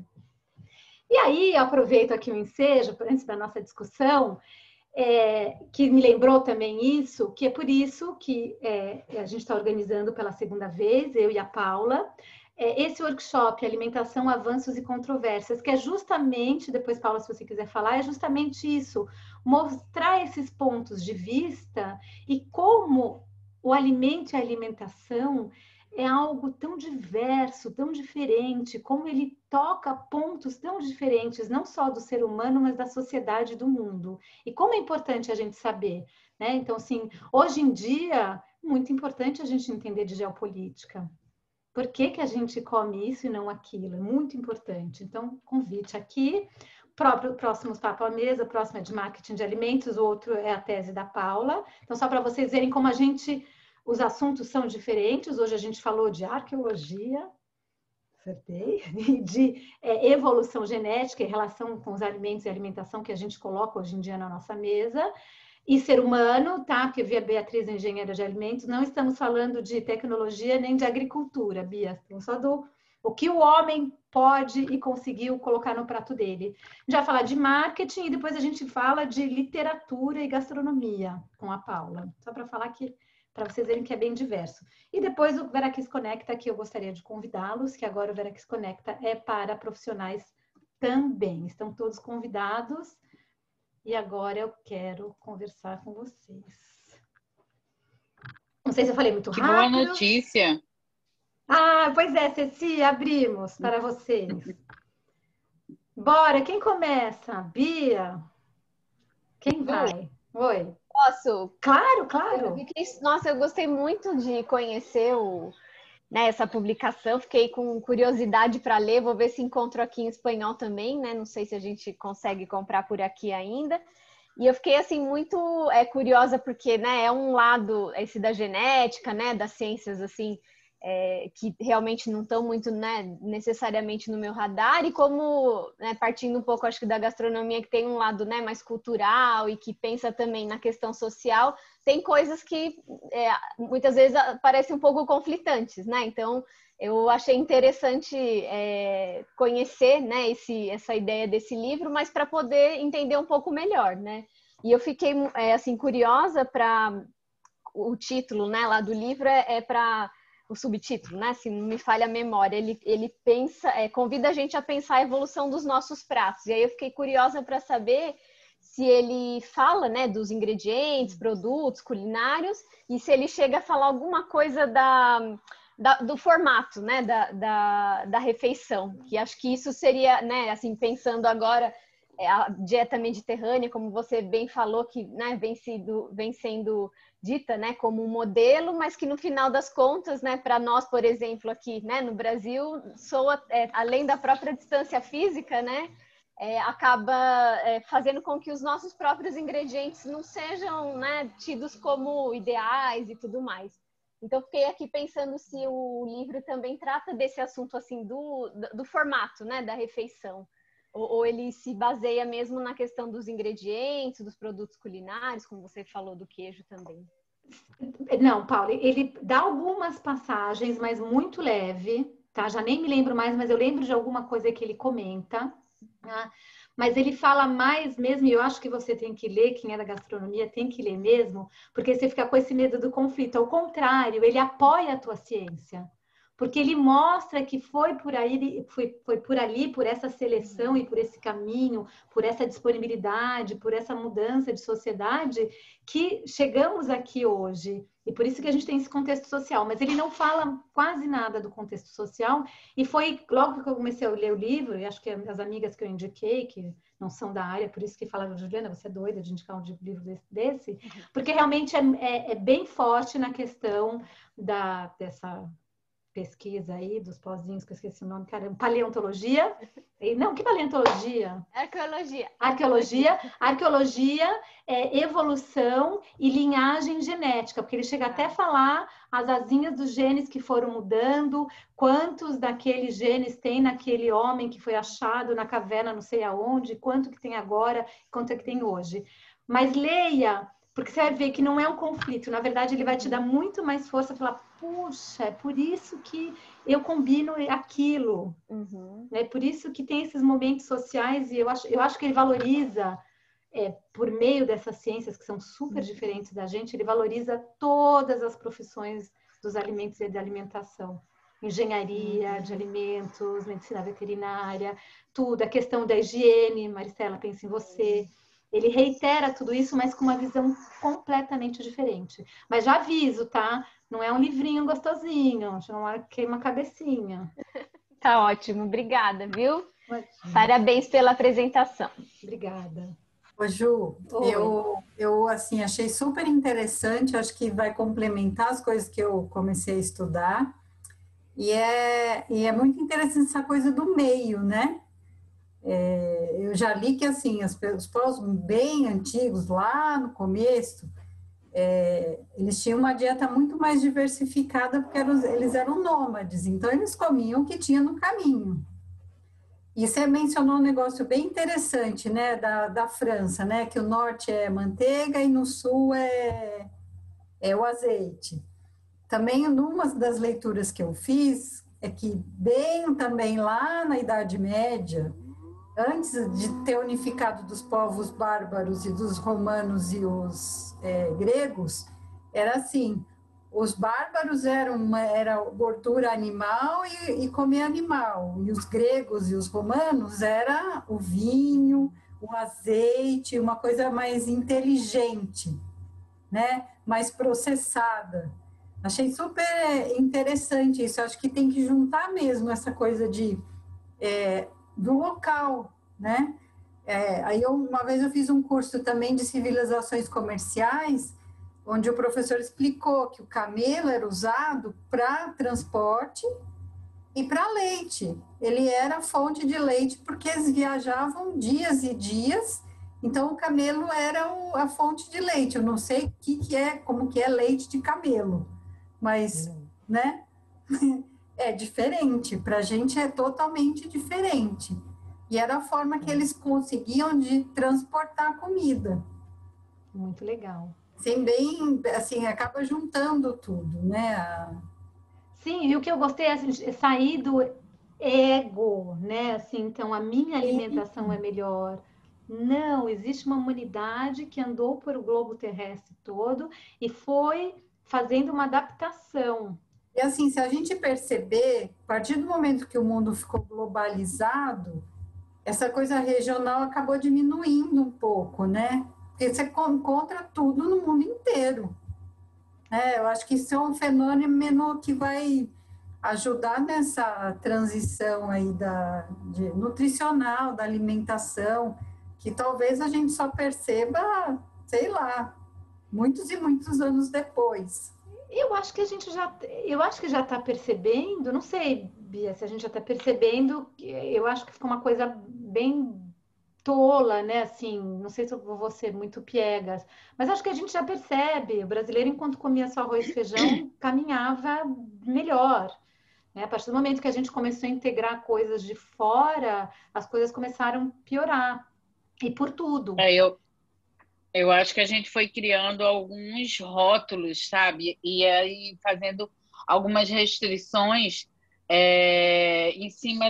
E aí, aproveito aqui o ensejo, antes da nossa discussão, que me lembrou também isso, que é por isso que a gente está organizando pela segunda vez, eu e a Paula, esse workshop Alimentação, Avanços e Controvérsias, que é justamente, depois, Paula, se você quiser falar, é justamente isso, mostrar esses pontos de vista e como o alimento e a alimentação é algo tão diverso, tão diferente, como ele toca pontos tão diferentes, não só do ser humano, mas da sociedade e do mundo. E como é importante a gente saber, né? Então, assim, hoje em dia, muito importante a gente entender de geopolítica. Por que que a gente come isso e não aquilo? É muito importante. Então, convite aqui. Próximos papo à mesa, o próximo é de marketing de alimentos, o outro é a tese da Paula. Então, só para vocês verem como os assuntos são diferentes. Hoje a gente falou de arqueologia, acertei, de evolução genética em relação com os alimentos e alimentação que a gente coloca hoje em dia na nossa mesa. E ser humano, tá? Porque eu vi a Beatriz, engenheira de alimentos, não estamos falando de tecnologia nem de agricultura, Bia, estamos só do o que o homem pode e conseguiu colocar no prato dele. A gente vai falar de marketing e depois a gente fala de literatura e gastronomia com a Paula, só para falar que para vocês verem que é bem diverso. E depois o Veraquiz Conecta, que eu gostaria de convidá-los, que agora o Veraquiz Conecta é para profissionais também. Estão todos convidados. E agora eu quero conversar com vocês. Não sei se eu falei muito rápido. Que boa notícia! Ah, pois é, Ceci, abrimos para vocês. Bora, quem começa? Bia? Quem vai? Oi. Posso? Claro, claro. Nossa, eu gostei muito de conhecer essa publicação, fiquei com curiosidade para ler, vou ver se encontro aqui em espanhol também, né? Não sei se a gente consegue comprar por aqui ainda. E eu fiquei assim muito curiosa porque, né, é um lado esse da genética, né, das ciências assim que realmente não estão muito, né, necessariamente no meu radar, e como, né, partindo um pouco, acho que da gastronomia, que tem um lado, né, mais cultural e que pensa também na questão social, tem coisas que muitas vezes parecem um pouco conflitantes, né? Então, eu achei interessante conhecer, né, essa ideia desse livro, mas para poder entender um pouco melhor, né? E eu fiquei assim curiosa para o título, né, lá do livro para o subtítulo, né? Se não me falha a memória, ele pensa, convida a gente a pensar a evolução dos nossos pratos. E aí eu fiquei curiosa para saber se ele fala, né, dos ingredientes, produtos culinários, e se ele chega a falar alguma coisa do formato, né, da refeição, que acho que isso seria, né, assim, pensando agora a dieta mediterrânea, como você bem falou, que, né, vem sendo dita, né, como um modelo, mas que no final das contas, né, para nós, por exemplo, aqui, né, no Brasil, além da própria distância física, né, acaba fazendo com que os nossos próprios ingredientes não sejam, né, tidos como ideais e tudo mais. Então, fiquei aqui pensando se o livro também trata desse assunto, assim, do formato, né, da refeição. Ou ele se baseia mesmo na questão dos ingredientes, dos produtos culinários, como você falou do queijo também. Não, Paulo, ele dá algumas passagens, mas muito leve, tá? Já nem me lembro mais, mas eu lembro de alguma coisa que ele comenta, tá? Mas ele fala mais mesmo, e eu acho que você tem que ler, quem é da gastronomia tem que ler mesmo, porque você fica com esse medo do conflito. Ao contrário, ele apoia a tua ciência. porque ele mostra que foi por aí, foi por ali, por essa seleção e por esse caminho, por essa disponibilidade, por essa mudança de sociedade, que chegamos aqui hoje. E por isso que a gente tem esse contexto social. Mas ele não fala quase nada do contexto social. E foi logo que eu comecei a ler o livro, e acho que as amigas que eu indiquei, que não são da área, por isso que falaram, Juliana, você é doida de indicar um livro desse, porque realmente é bem forte na questão dessa pesquisa aí, dos pozinhos, que eu esqueci o nome, caramba, paleontologia. Não, que paleontologia? Arqueologia. Arqueologia, evolução e linhagem genética, porque ele chega até a falar as asinhas dos genes que foram mudando, quantos daqueles genes tem naquele homem que foi achado na caverna não sei aonde, quanto que tem agora, quanto é que tem hoje. Mas leia, porque você vai ver que não é um conflito, na verdade ele vai te dar muito mais força, falar, puxa, é por isso que eu combino aquilo, é por isso que tem esses momentos sociais, e eu acho que ele valoriza, por meio dessas ciências que são super diferentes da gente, ele valoriza todas as profissões dos alimentos e da alimentação. Engenharia de alimentos, medicina veterinária, tudo, a questão da higiene, Maristela, pensa em você. Ele reitera tudo isso, mas com uma visão completamente diferente. Mas já aviso, tá? Não é um livrinho gostosinho, não queima a cabecinha. Tá ótimo, obrigada, viu? Imagina. Parabéns pela apresentação. Obrigada. Ô, Ju, eu assim, achei super interessante, acho que vai complementar as coisas que eu comecei a estudar, e é muito interessante essa coisa do meio, né? Eu já li que, assim, os povos bem antigos, lá no começo, eles tinham uma dieta muito mais diversificada, porque eles eram nômades, então eles comiam o que tinha no caminho. E você mencionou um negócio bem interessante, né, da França, né, que o norte é manteiga e no sul é o azeite. Também, numa das leituras que eu fiz, é que bem também lá na Idade Média, antes de ter unificado dos povos bárbaros e dos romanos e os gregos, era assim, os bárbaros era gordura animal e comer animal, e os gregos e os romanos era o vinho, o azeite, uma coisa mais inteligente, né? Mais processada. Achei super interessante isso, acho que tem que juntar mesmo essa coisa do local, né? Uma vez eu fiz um curso também de civilizações comerciais, onde o professor explicou que o camelo era usado para transporte e para leite. Ele era fonte de leite porque eles viajavam dias e dias, então o camelo era a fonte de leite. Eu não sei como que é leite de camelo, mas, né? É diferente, para a gente é totalmente diferente. E era a forma que eles conseguiam de transportar a comida. Muito legal. Assim, acaba juntando tudo, né? Sim, e o que eu gostei é sair do ego, né? Assim, então a minha alimentação é melhor. Não, existe uma humanidade que andou por o globo terrestre todo e foi fazendo uma adaptação. E assim, se a gente perceber, a partir do momento que o mundo ficou globalizado, essa coisa regional acabou diminuindo um pouco, né? Porque você encontra tudo no mundo inteiro. Eu acho que isso é um fenômeno que vai ajudar nessa transição aí nutricional, da alimentação, que talvez a gente só perceba, sei lá, muitos e muitos anos depois. Eu acho que já está percebendo, não sei, Bia, se a gente já está percebendo, eu acho que ficou uma coisa bem tola, né? Assim, não sei se eu vou ser muito piegas, mas acho que a gente já percebe. O brasileiro, enquanto comia só arroz e feijão, caminhava melhor. Né? A partir do momento que a gente começou a integrar coisas de fora, as coisas começaram a piorar. E por tudo. Eu acho que a gente foi criando alguns rótulos, sabe? E aí fazendo algumas restrições em cima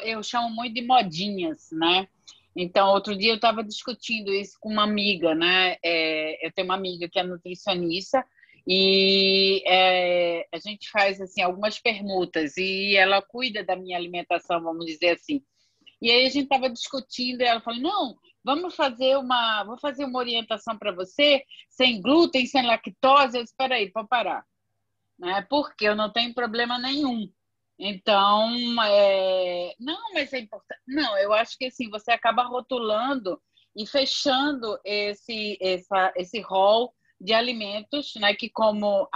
eu chamo muito de modinhas, né? Então, outro dia eu estava discutindo isso com uma amiga, né? Eu tenho uma amiga que é nutricionista e a gente faz assim algumas permutas e ela cuida da minha alimentação, vamos dizer assim. E aí a gente estava discutindo e ela falou, não, vou fazer uma orientação para você, sem glúten, sem lactose. Eu disse, espera aí, pode parar, né? Porque eu não tenho problema nenhum. Então, não, mas é importante. Não, eu acho que assim, você acaba rotulando e fechando esse rol de alimentos, né? Que como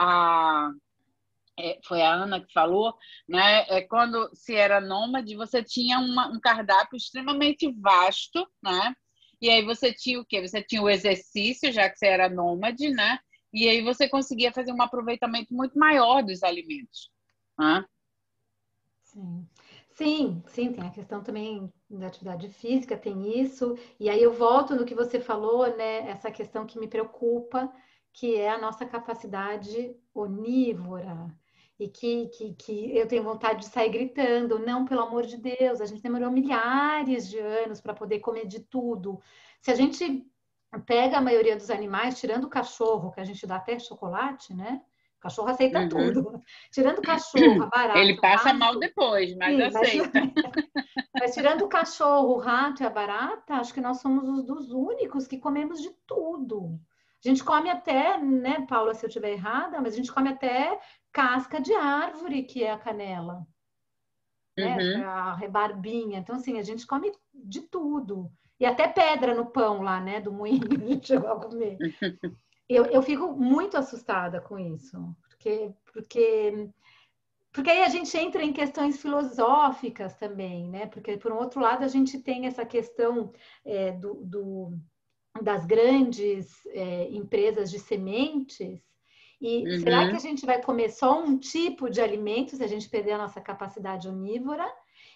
foi a Ana que falou, né? Quando se era nômade, você tinha um cardápio extremamente vasto, né? E aí você tinha o quê? Você tinha o exercício, já que você era nômade, né? E aí você conseguia fazer um aproveitamento muito maior dos alimentos, né? Sim. Sim, sim, tem a questão também da atividade física, tem isso. E aí eu volto no que você falou, né? Essa questão que me preocupa, que é a nossa capacidade onívora. E que eu tenho vontade de sair gritando, não, pelo amor de Deus, a gente demorou milhares de anos para poder comer de tudo. Se a gente pega a maioria dos animais, tirando o cachorro, que a gente dá até chocolate, né? O cachorro aceita Uhum. tudo. Tirando o cachorro, a barata, Ele o passa mal rato, depois, mas sim, aceita. mas tirando o cachorro, o rato e a barata, acho que nós somos os dos únicos que comemos de tudo. A gente come até, né, Paula, se eu estiver errada, mas a gente come até casca de árvore, que é a canela, né? Uhum. A rebarbinha. Então, assim, a gente come de tudo. E até pedra no pão lá, né, do moinho, a gente chegou a comer. Eu fico muito assustada com isso, porque aí a gente entra em questões filosóficas também, né? Porque, por um outro lado, a gente tem essa questão das grandes empresas de sementes. E será que a Uhum. gente vai comer só um tipo de alimento se a gente perder a nossa capacidade onívora?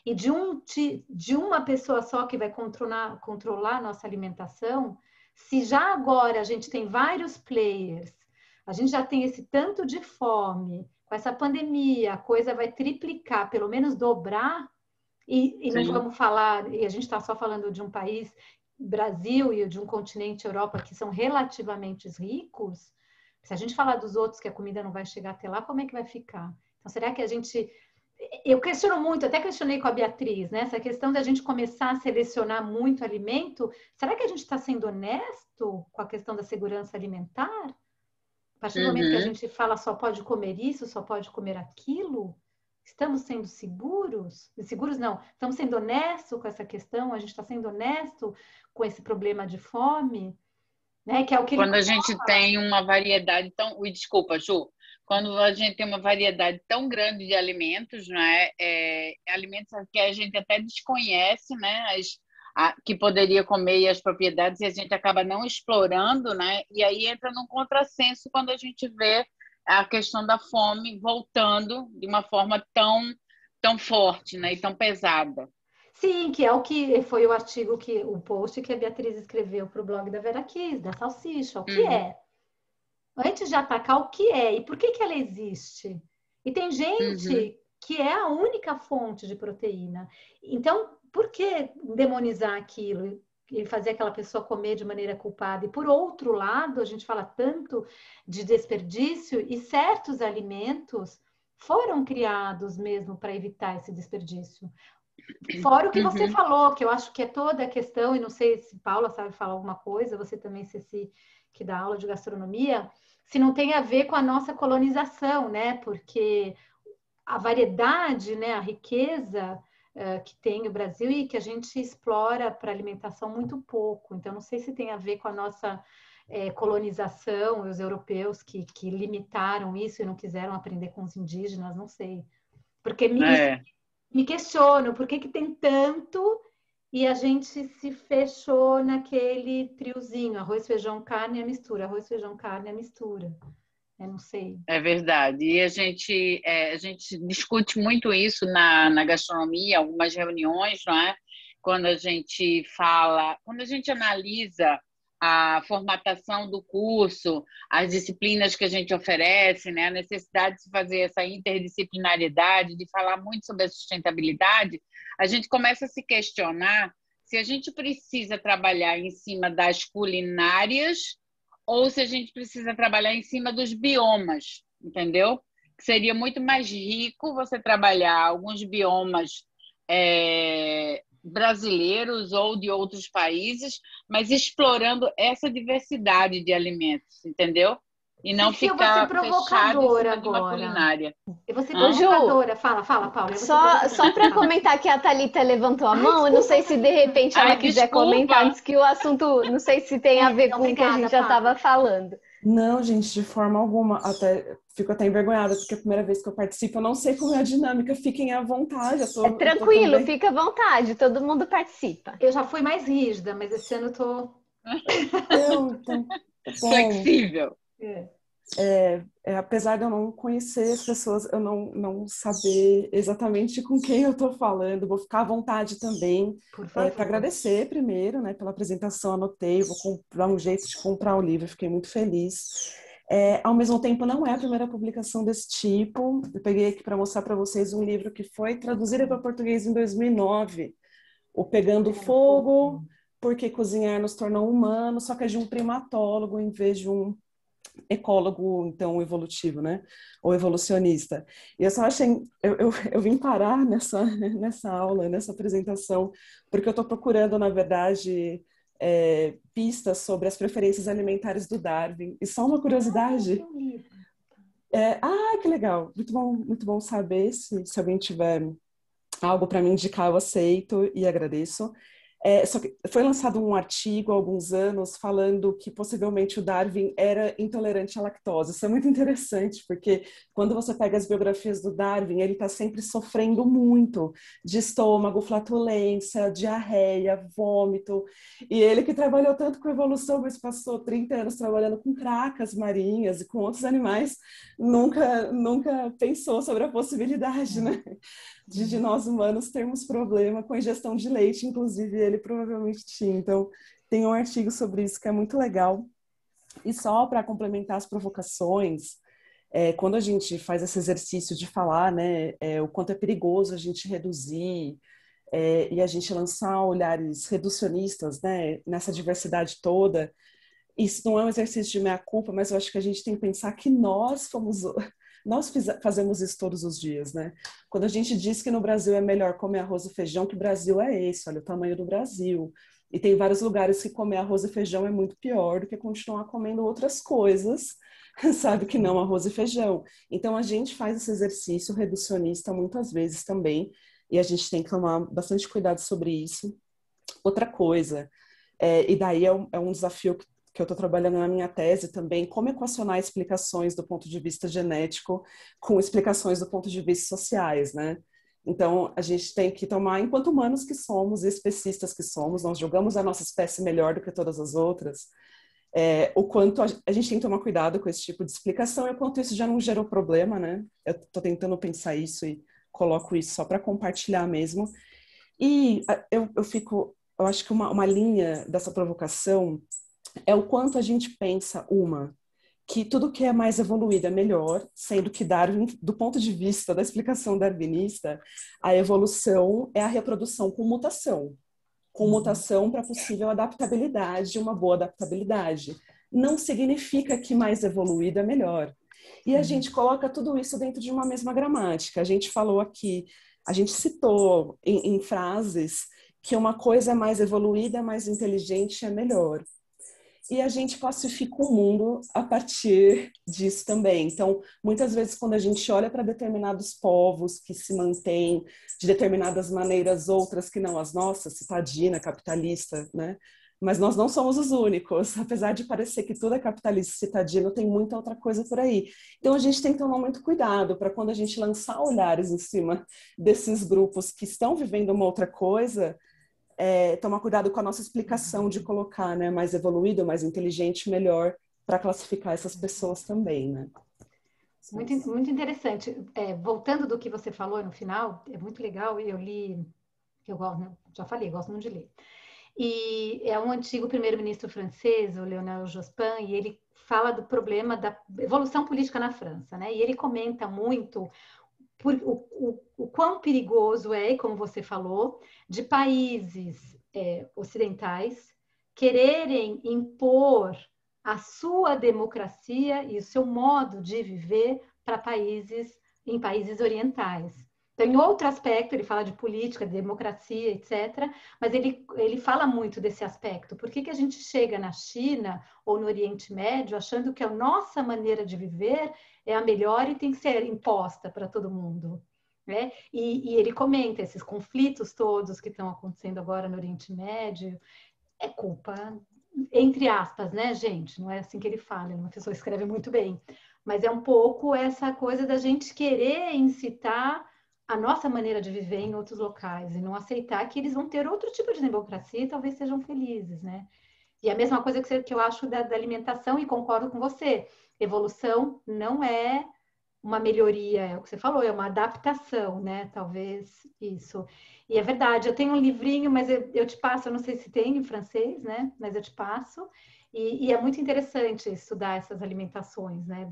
E de uma pessoa só que vai controlar a nossa alimentação? Se já agora a gente tem vários players, a gente já tem esse tanto de fome, com essa pandemia, a coisa vai triplicar, pelo menos dobrar, e não Sim. vamos falar, e a gente está só falando de um país, Brasil, e de um continente, Europa, que são relativamente ricos. Se a gente falar dos outros que a comida não vai chegar até lá, como é que vai ficar? Então, será que a gente. Eu questiono muito, até questionei com a Beatriz, né? Essa questão da gente começar a selecionar muito alimento. Será que a gente está sendo honesto com a questão da segurança alimentar? A partir do momento que a Uhum. gente fala só pode comer isso, só pode comer aquilo, estamos sendo seguros? Seguros não, estamos sendo honestos com essa questão, a gente está sendo honesto com esse problema de fome, né? Que é o que ele Quando a gente tem uma variedade tão. Ui, desculpa, Ju. Quando a gente tem uma variedade tão grande de alimentos, não é? Alimentos que a gente até desconhece, né? Que poderia comer e as propriedades, e a gente acaba não explorando, né? E aí entra num contrassenso quando a gente vê a questão da fome voltando de uma forma tão forte, né? E tão pesada. Sim, que é o que foi o artigo o post que a Beatriz escreveu para o blog da Vera Kiss, da salsicha, o que Uhum. é? Antes de atacar, o que é e por que ela existe? E tem Uhum. gente que é a única fonte de proteína. Então, por que demonizar aquilo e fazer aquela pessoa comer de maneira culpada? E por outro lado, a gente fala tanto de desperdício e certos alimentos foram criados mesmo para evitar esse desperdício. Fora o que você Uhum. falou, que eu acho que é toda a questão, e não sei se Paula sabe falar alguma coisa, você também, Ceci, que dá aula de gastronomia, se não tem a ver com a nossa colonização, né? Porque a variedade, né, a riqueza que tem o Brasil e que a gente explora para alimentação muito pouco. Então, não sei se tem a ver com a nossa colonização, os europeus que limitaram isso e não quiseram aprender com os indígenas, não sei. Porque É. me questiono por que tem tanto e a gente se fechou naquele triozinho, arroz, feijão, carne e a mistura, arroz, feijão, carne e a mistura. Eu não sei. É verdade. E a gente discute muito isso na gastronomia, algumas reuniões, não é? Quando a gente analisa a formatação do curso, as disciplinas que a gente oferece, né? A necessidade de se fazer essa interdisciplinariedade, de falar muito sobre a sustentabilidade, a gente começa a se questionar se a gente precisa trabalhar em cima das culinárias ou se a gente precisa trabalhar em cima dos biomas, entendeu? Seria muito mais rico você trabalhar alguns biomas brasileiros ou de outros países, mas explorando essa diversidade de alimentos, entendeu? E não Ceci, eu vou ser ficar fechado em provocadora cima de uma agora. culinária. Eu vou ser Ô, Ju, provocadora. Fala, Paula. só para comentar que a Thalita levantou a mão, eu não sei se de repente ela Ai, quiser comentar desculpa! antes que o assunto, não sei se tem a ver Não, com o que a obrigada, gente já estava Paula. falando. Não, gente, de forma alguma. Fico até envergonhada, porque é a primeira vez que eu participo, eu não sei como é a dinâmica. Fiquem à vontade, eu tô Tranquilo, também. fica à vontade, todo mundo participa. Eu já fui mais rígida, mas esse ano eu tô... Não, então, tá bom. Flexível. Apesar de eu não conhecer as pessoas, eu não saber exatamente com quem eu estou falando, vou ficar à vontade também Por favor. para agradecer primeiro, né, pela apresentação, anotei, vou dar um jeito de comprar o livro, fiquei muito feliz. Ao mesmo tempo, não é a primeira publicação desse tipo, eu peguei aqui para mostrar para vocês um livro que foi traduzido para português em 2009, O Pegando Fogo, Porque Cozinhar Nos Tornou Humanos, só que é de um primatólogo em vez de um ecólogo, então, evolutivo, né? Ou evolucionista. E eu só achei... Eu vim parar nessa aula, nessa apresentação, porque eu estou procurando, na verdade, pistas sobre as preferências alimentares do Darwin. E só uma curiosidade... que legal! Muito bom saber. Se alguém tiver algo para me indicar, eu aceito e agradeço. Só que foi lançado um artigo há alguns anos falando que possivelmente o Darwin era intolerante à lactose. Isso é muito interessante, porque quando você pega as biografias do Darwin, ele está sempre sofrendo muito de estômago, flatulência, diarreia, vômito. E ele que trabalhou tanto com evolução, mas passou 30 anos trabalhando com cracas marinhas e com outros animais, nunca pensou sobre a possibilidade, né? De nós humanos termos problema com a ingestão de leite, inclusive ele provavelmente tinha. Então, tem um artigo sobre isso que é muito legal. E só para complementar as provocações, quando a gente faz esse exercício de falar, né, o quanto é perigoso a gente reduzir e a gente lançar olhares reducionistas, né, nessa diversidade toda, isso não é um exercício de meia-culpa, mas eu acho que a gente tem que pensar que nós fazemos isso todos os dias, né? Quando a gente diz que no Brasil é melhor comer arroz e feijão, que o Brasil é esse, olha o tamanho do Brasil. E tem vários lugares que comer arroz e feijão é muito pior do que continuar comendo outras coisas, sabe, que não arroz e feijão. Então a gente faz esse exercício reducionista muitas vezes também, e a gente tem que tomar bastante cuidado sobre isso. Outra coisa, e daí é um desafio que eu estou trabalhando na minha tese também, como equacionar explicações do ponto de vista genético com explicações do ponto de vista sociais, né? Então, a gente tem que tomar, enquanto humanos que somos, especistas que somos, nós julgamos a nossa espécie melhor do que todas as outras, o quanto a gente tem que tomar cuidado com esse tipo de explicação e o quanto isso já não gerou problema, né? Eu estou tentando pensar isso e coloco isso só para compartilhar mesmo. E eu acho que uma linha dessa provocação é o quanto a gente pensa, que tudo que é mais evoluído é melhor, sendo que Darwin, do ponto de vista da explicação darwinista, a evolução é a reprodução com mutação para possível adaptabilidade, uma boa adaptabilidade. Não significa que mais evoluído é melhor. E a gente coloca tudo isso dentro de uma mesma gramática. A gente falou aqui, a gente citou em frases que uma coisa é mais evoluída, mais inteligente, é melhor. E a gente classifica o mundo a partir disso também. Então, muitas vezes, quando a gente olha para determinados povos que se mantêm de determinadas maneiras, outras que não as nossas, citadina, capitalista, né? Mas nós não somos os únicos. Apesar de parecer que tudo é capitalista e citadino, tem muita outra coisa por aí. Então, a gente tem que tomar muito cuidado para quando a gente lançar olhares em cima desses grupos que estão vivendo uma outra coisa, tomar cuidado com a nossa explicação de colocar, né, mais evoluído, mais inteligente, melhor, para classificar essas pessoas também, né? Muito interessante. Voltando do que você falou no final, é muito legal, eu li, eu gosto, né? Já falei, gosto muito de ler. E é um antigo primeiro-ministro francês, o Lionel Jospin, e ele fala do problema da evolução política na França, né? E ele comenta muito o quão perigoso é, como você falou, de países ocidentais quererem impor a sua democracia e o seu modo de viver para em países orientais. Tem outro aspecto, ele fala de política, de democracia, etc., mas ele fala muito desse aspecto. Por que a gente chega na China ou no Oriente Médio achando que a nossa maneira de viver é a melhor e tem que ser imposta para todo mundo? Né? E ele comenta esses conflitos todos que estão acontecendo agora no Oriente Médio, é culpa, entre aspas, né, gente? Não é assim que ele fala, uma pessoa escreve muito bem, mas é um pouco essa coisa da gente querer incitar a nossa maneira de viver em outros locais e não aceitar que eles vão ter outro tipo de democracia e talvez sejam felizes, né? E a mesma coisa que eu acho da alimentação, e concordo com você, evolução não é uma melhoria, é o que você falou, é uma adaptação, né? Talvez isso. E é verdade, eu tenho um livrinho, mas eu te passo, eu não sei se tem em francês, né? Mas eu te passo. E é muito interessante estudar essas alimentações, né?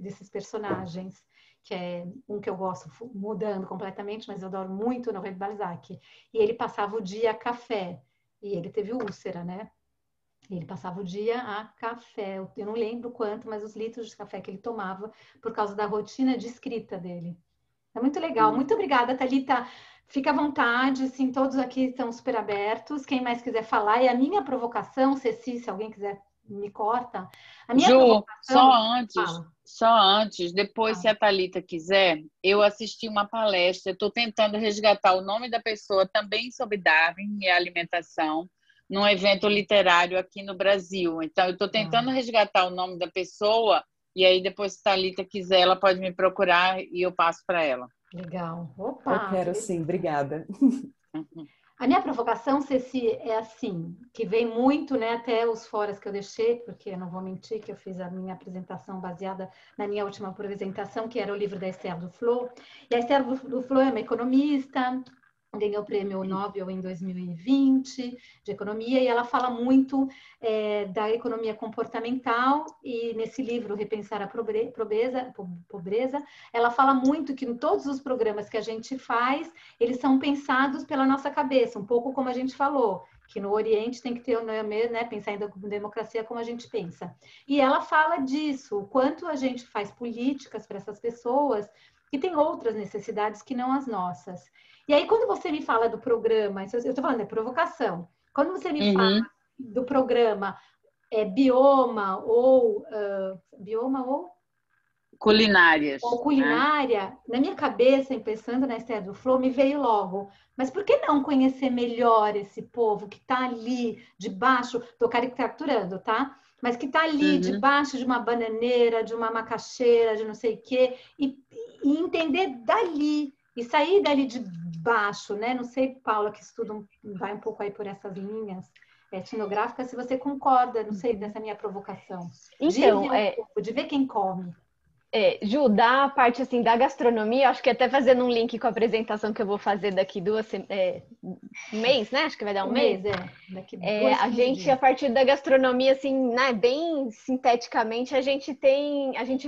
Desses personagens, que é um que eu gosto, mudando completamente, mas eu adoro muito o Honoré de Balzac. E ele passava o dia a café, e ele teve úlcera, né? Ele passava o dia a café. Eu não lembro quanto, mas os litros de café que ele tomava por causa da rotina de escrita dele. É muito legal. Muito obrigada, Thalita. Fica à vontade, assim, todos aqui estão super abertos. Quem mais quiser falar, e a minha provocação, Ceci, se alguém quiser, me corta. A minha Ju, provocação... só antes, depois, se a Thalita quiser, eu assisti uma palestra, estou tentando resgatar o nome da pessoa também sobre Darwin e alimentação, num evento literário aqui no Brasil. Então, eu estou tentando resgatar o nome da pessoa, e aí depois, se a Thalita quiser, ela pode me procurar e eu passo para ela. Legal. Opa! Eu quero sim, obrigada. A minha provocação, Ceci, é assim, que vem muito, né, até os foras que eu deixei, porque eu não vou mentir que eu fiz a minha apresentação baseada na minha última apresentação, que era o livro da Esther Duflo. E a Esther Duflo é uma economista, ganhou o prêmio Nobel em 2020 de economia, e ela fala muito da economia comportamental, e nesse livro, Repensar a Pobreza, ela fala muito que em todos os programas que a gente faz, eles são pensados pela nossa cabeça, um pouco como a gente falou, que no Oriente tem que ter, né, pensar em democracia como a gente pensa. E ela fala disso, o quanto a gente faz políticas para essas pessoas que têm outras necessidades que não as nossas. E aí, quando você me fala do programa, eu estou falando de provocação, quando você me fala do programa bioma ou culinárias. Ou culinária, né? Na minha cabeça, pensando na Esther Duflo, me veio logo. Mas por que não conhecer melhor esse povo que está ali debaixo, estou caricaturando, tá? Mas que está ali debaixo de uma bananeira, de uma macaxeira, de não sei o quê, e entender dali, e sair dali de baixo, né? Não sei, Paula, que estuda, vai um pouco aí por essas linhas etnográficas, se você concorda, não sei, dessa minha provocação. Então, de ver quem come. Ju, da parte assim da gastronomia, acho que até fazendo um link com a apresentação que eu vou fazer daqui um mês, né? Acho que vai dar um mês. Daqui a gente, dias. A partir da gastronomia, assim, né, bem sinteticamente, a gente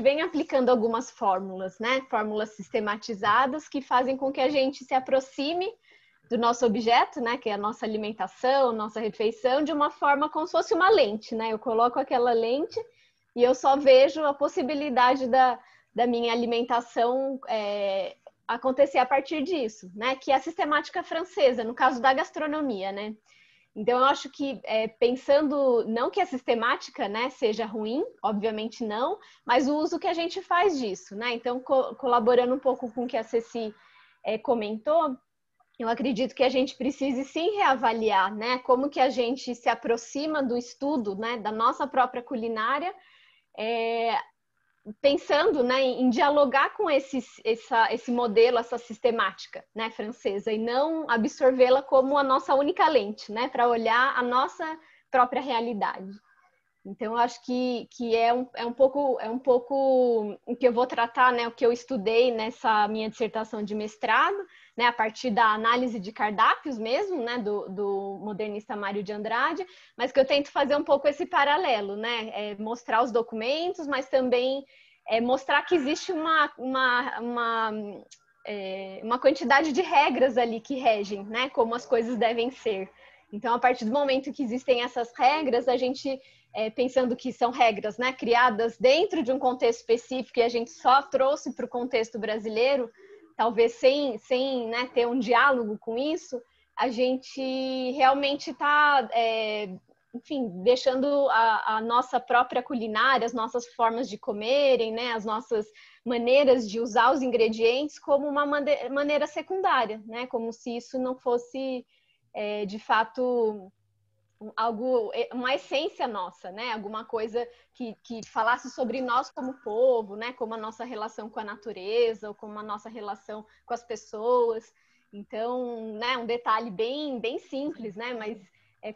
vem aplicando algumas fórmulas, né? Fórmulas sistematizadas que fazem com que a gente se aproxime do nosso objeto, né? Que é a nossa alimentação, nossa refeição, de uma forma como se fosse uma lente, né? Eu coloco aquela lente e eu só vejo a possibilidade da minha alimentação acontecer a partir disso, né? Que é a sistemática francesa, no caso da gastronomia, né? Então, eu acho que pensando, não que a sistemática, né, seja ruim, obviamente não, mas o uso que a gente faz disso, né? Então, colaborando um pouco com o que a Ceci comentou, eu acredito que a gente precise sim reavaliar, né? Como que a gente se aproxima do estudo, né, da nossa própria culinária, pensando, né, em dialogar com esse modelo, essa sistemática, né, francesa, e não absorvê-la como a nossa única lente, né, para olhar a nossa própria realidade. Então, eu acho que é um pouco o que eu vou tratar, né, o que eu estudei nessa minha dissertação de mestrado, né, a partir da análise de cardápios mesmo, né, do modernista Mário de Andrade, mas que eu tento fazer um pouco esse paralelo, né, mostrar os documentos, mas também mostrar que existe uma quantidade de regras ali que regem, né, como as coisas devem ser. Então, a partir do momento que existem essas regras, a gente pensando que são regras, né, criadas dentro de um contexto específico e a gente só trouxe para o contexto brasileiro, talvez sem né, ter um diálogo com isso, a gente realmente está, enfim, deixando a nossa própria culinária, as nossas formas de comerem, né, as nossas maneiras de usar os ingredientes como uma maneira secundária, né, como se isso não fosse, de fato, algo, uma essência nossa, né? Alguma coisa que falasse sobre nós como povo, né? Como a nossa relação com a natureza, ou como a nossa relação com as pessoas. Então, né? Um detalhe bem simples, né? Mas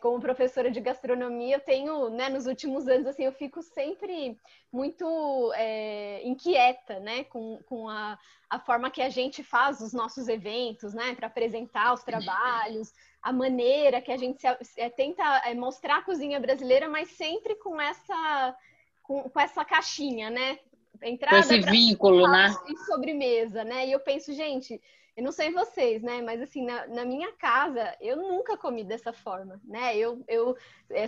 como professora de gastronomia, eu tenho, né? Nos últimos anos, assim, eu fico sempre muito inquieta, né? Com a forma que a gente faz os nossos eventos, né? Para apresentar os trabalhos, a maneira que a gente tenta mostrar a cozinha brasileira, mas sempre com essa caixinha, né? Entrada, com esse vínculo, né? E sobremesa, né? E eu penso, gente, eu não sei vocês, né? Mas assim, na minha casa, eu nunca comi dessa forma, né? Eu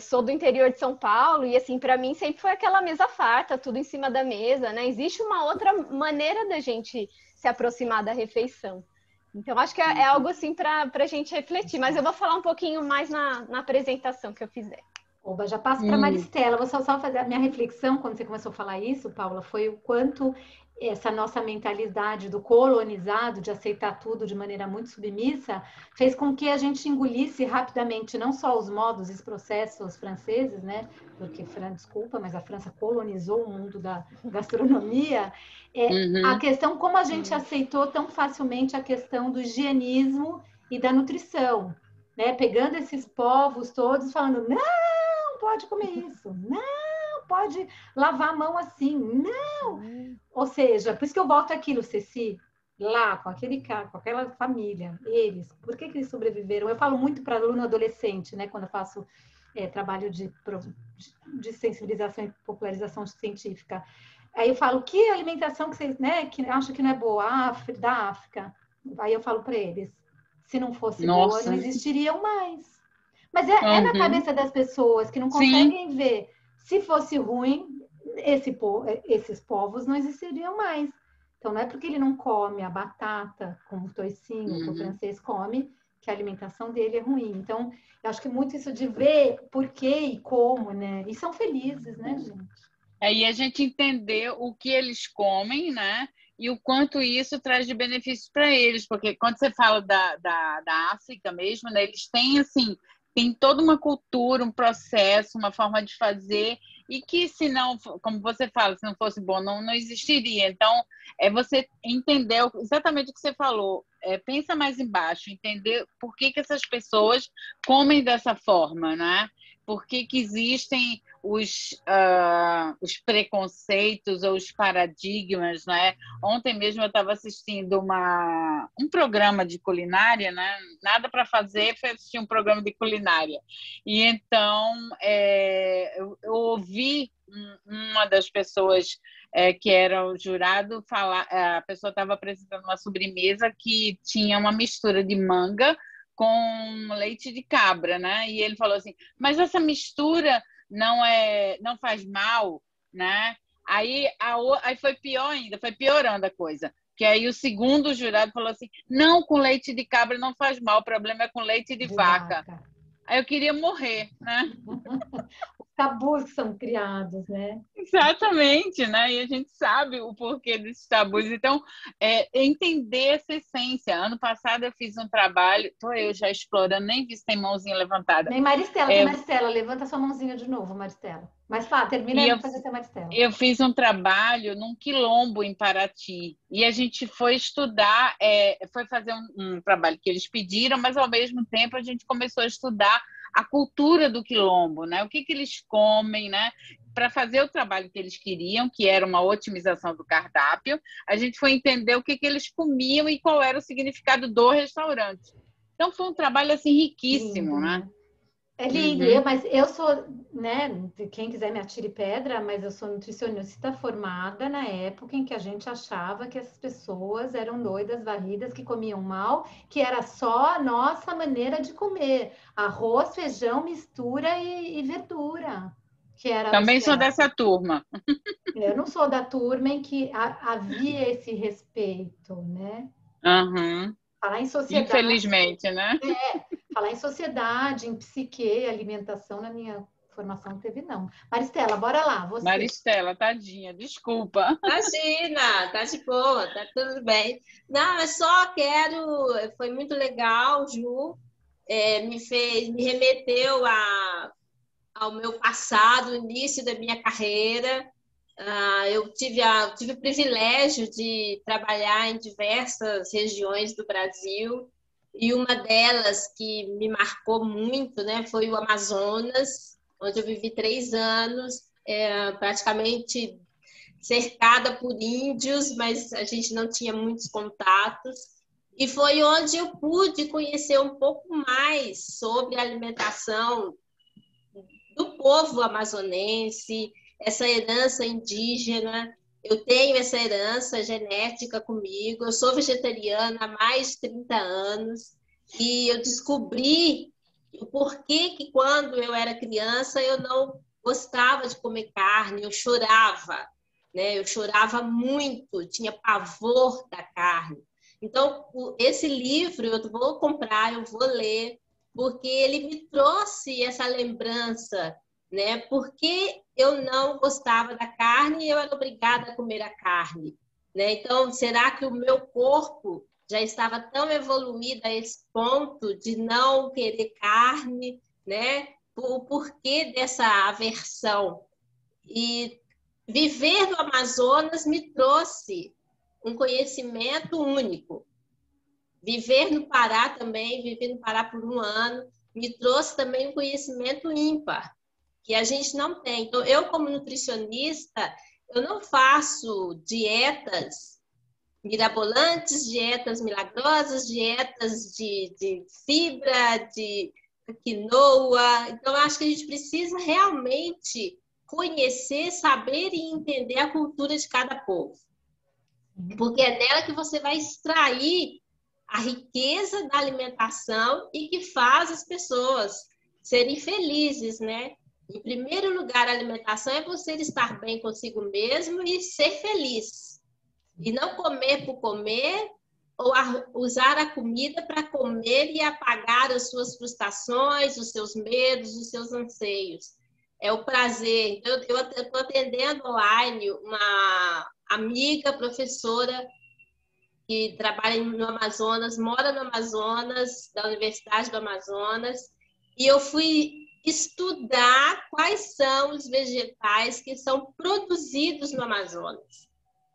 sou do interior de São Paulo e assim, para mim sempre foi aquela mesa farta, tudo em cima da mesa, né? Existe uma outra maneira da gente se aproximar da refeição. Então, acho que é algo assim para a gente refletir, mas eu vou falar um pouquinho mais na apresentação que eu fizer. Oba, já passo para a Maristela. Vou só fazer a minha reflexão quando você começou a falar isso, Paula, foi o quanto essa nossa mentalidade do colonizado, de aceitar tudo de maneira muito submissa, fez com que a gente engolisse rapidamente não só os modos e os processos franceses, né? Porque, desculpa, mas a França colonizou o mundo da gastronomia. A questão como a gente aceitou tão facilmente a questão do higienismo e da nutrição, né? Pegando esses povos todos, falando, não pode comer isso, não pode lavar a mão assim, não. Ou seja, por isso que eu volto aquilo, Ceci, lá com aquele cara, com aquela família, eles, por que eles sobreviveram? Eu falo muito para aluno adolescente, né? Quando eu faço trabalho de sensibilização e popularização científica. Aí eu falo, que alimentação que vocês, né, que acham que não é boa, da África? Aí eu falo para eles, se não fosse boa, não existiriam mais. Mas é na cabeça das pessoas que não conseguem ver. Se fosse ruim, esses povos não existiriam mais. Então, não é porque ele não come a batata, como o toicinho, que o francês come, que a alimentação dele é ruim. Então, eu acho que muito isso de ver por quê e como, né? E são felizes, né, gente? E a gente entender o que eles comem, né? E o quanto isso traz de benefícios para eles. Porque quando você fala da África mesmo, né? Eles têm, assim, tem toda uma cultura, um processo, uma forma de fazer, e que se não, como você fala, se não fosse bom, não existiria. Então, você entender exatamente o que você falou. Pensa mais embaixo, entender por que essas pessoas comem dessa forma, né? Por que existem os preconceitos ou os paradigmas, né? Ontem mesmo eu estava assistindo um programa de culinária, né? Nada para fazer, foi assistir um programa de culinária. E então eu ouvi uma das pessoas que era o jurado falar, a pessoa estava apresentando uma sobremesa que tinha uma mistura de manga com leite de cabra, né? E ele falou assim, mas essa mistura não faz mal, né? Aí foi pior ainda, foi piorando a coisa. Que aí o segundo jurado falou assim, não, com leite de cabra não faz mal, o problema é com leite de vaca. Aí eu queria morrer, né? Os tabus que são criados, né? Exatamente, né? E a gente sabe o porquê desses tabus. Então, entender essa essência. Ano passado eu fiz um trabalho, estou eu já explorando, nem vi se tem mãozinha levantada. Nem Maristela, tem Maristela, levanta sua mãozinha de novo, Maristela. Mas fala, termina e fazer seu Maristela. Eu fiz um trabalho num quilombo em Paraty, e a gente foi estudar, foi fazer um trabalho que eles pediram, mas ao mesmo tempo a gente começou a estudar a cultura do quilombo, né? O que eles comem, né? Para fazer o trabalho que eles queriam, que era uma otimização do cardápio, a gente foi entender o que eles comiam e qual era o significado do restaurante. Então foi um trabalho assim riquíssimo, lindo, né? É lindo, mas eu sou, né, quem quiser me atire pedra, mas eu sou nutricionista formada na época em que a gente achava que essas pessoas eram doidas, varridas, que comiam mal, que era só a nossa maneira de comer, arroz, feijão, mistura e verdura. Que era Também sou dessa turma. Eu não sou da turma em que havia esse respeito, né? Uhum. Falar em sociedade... Infelizmente, né? Falar em sociedade, em psique, alimentação, na minha formação não teve, não. Maristela, bora lá, você. Maristela, tadinha, desculpa. Imagina, tá de boa, tá tudo bem. Não, eu só quero... Foi muito legal, Ju. Me remeteu ao meu passado, o início da minha carreira. Eu tive o privilégio de trabalhar em diversas regiões do Brasil, e uma delas que me marcou muito, né, foi o Amazonas, onde eu vivi 3 anos, praticamente cercada por índios, mas a gente não tinha muitos contatos. E foi onde eu pude conhecer um pouco mais sobre a alimentação do povo amazonense, essa herança indígena. Eu tenho essa herança genética comigo. Eu sou vegetariana há mais de 30 anos e eu descobri o porquê que quando eu era criança eu não gostava de comer carne, eu chorava, né? Eu chorava muito, tinha pavor da carne. Então, esse livro eu vou comprar, eu vou ler, porque ele me trouxe essa lembrança, né? Porque eu não gostava da carne e eu era obrigada a comer a carne, né? Então, será que o meu corpo já estava tão evoluído a esse ponto de não querer carne, né? O porquê dessa aversão? E viver no Amazonas me trouxe um conhecimento único. Viver no Pará também, viver no Pará por 1 ano, me trouxe também um conhecimento ímpar, que a gente não tem. Então, eu, como nutricionista, eu não faço dietas mirabolantes, dietas milagrosas, dietas de fibra, de quinoa. Então, acho que a gente precisa realmente conhecer, saber e entender a cultura de cada povo. Porque é dela que você vai extrair a riqueza da alimentação e que faz as pessoas serem felizes, né? Em primeiro lugar, a alimentação é você estar bem consigo mesmo e ser feliz. E não comer por comer ou usar a comida para comer e apagar as suas frustrações, os seus medos, os seus anseios. É o prazer. Eu estou atendendo online uma amiga, professora, que trabalha no Amazonas, mora no Amazonas, da Universidade do Amazonas, e eu fui estudar quais são os vegetais que são produzidos no Amazonas.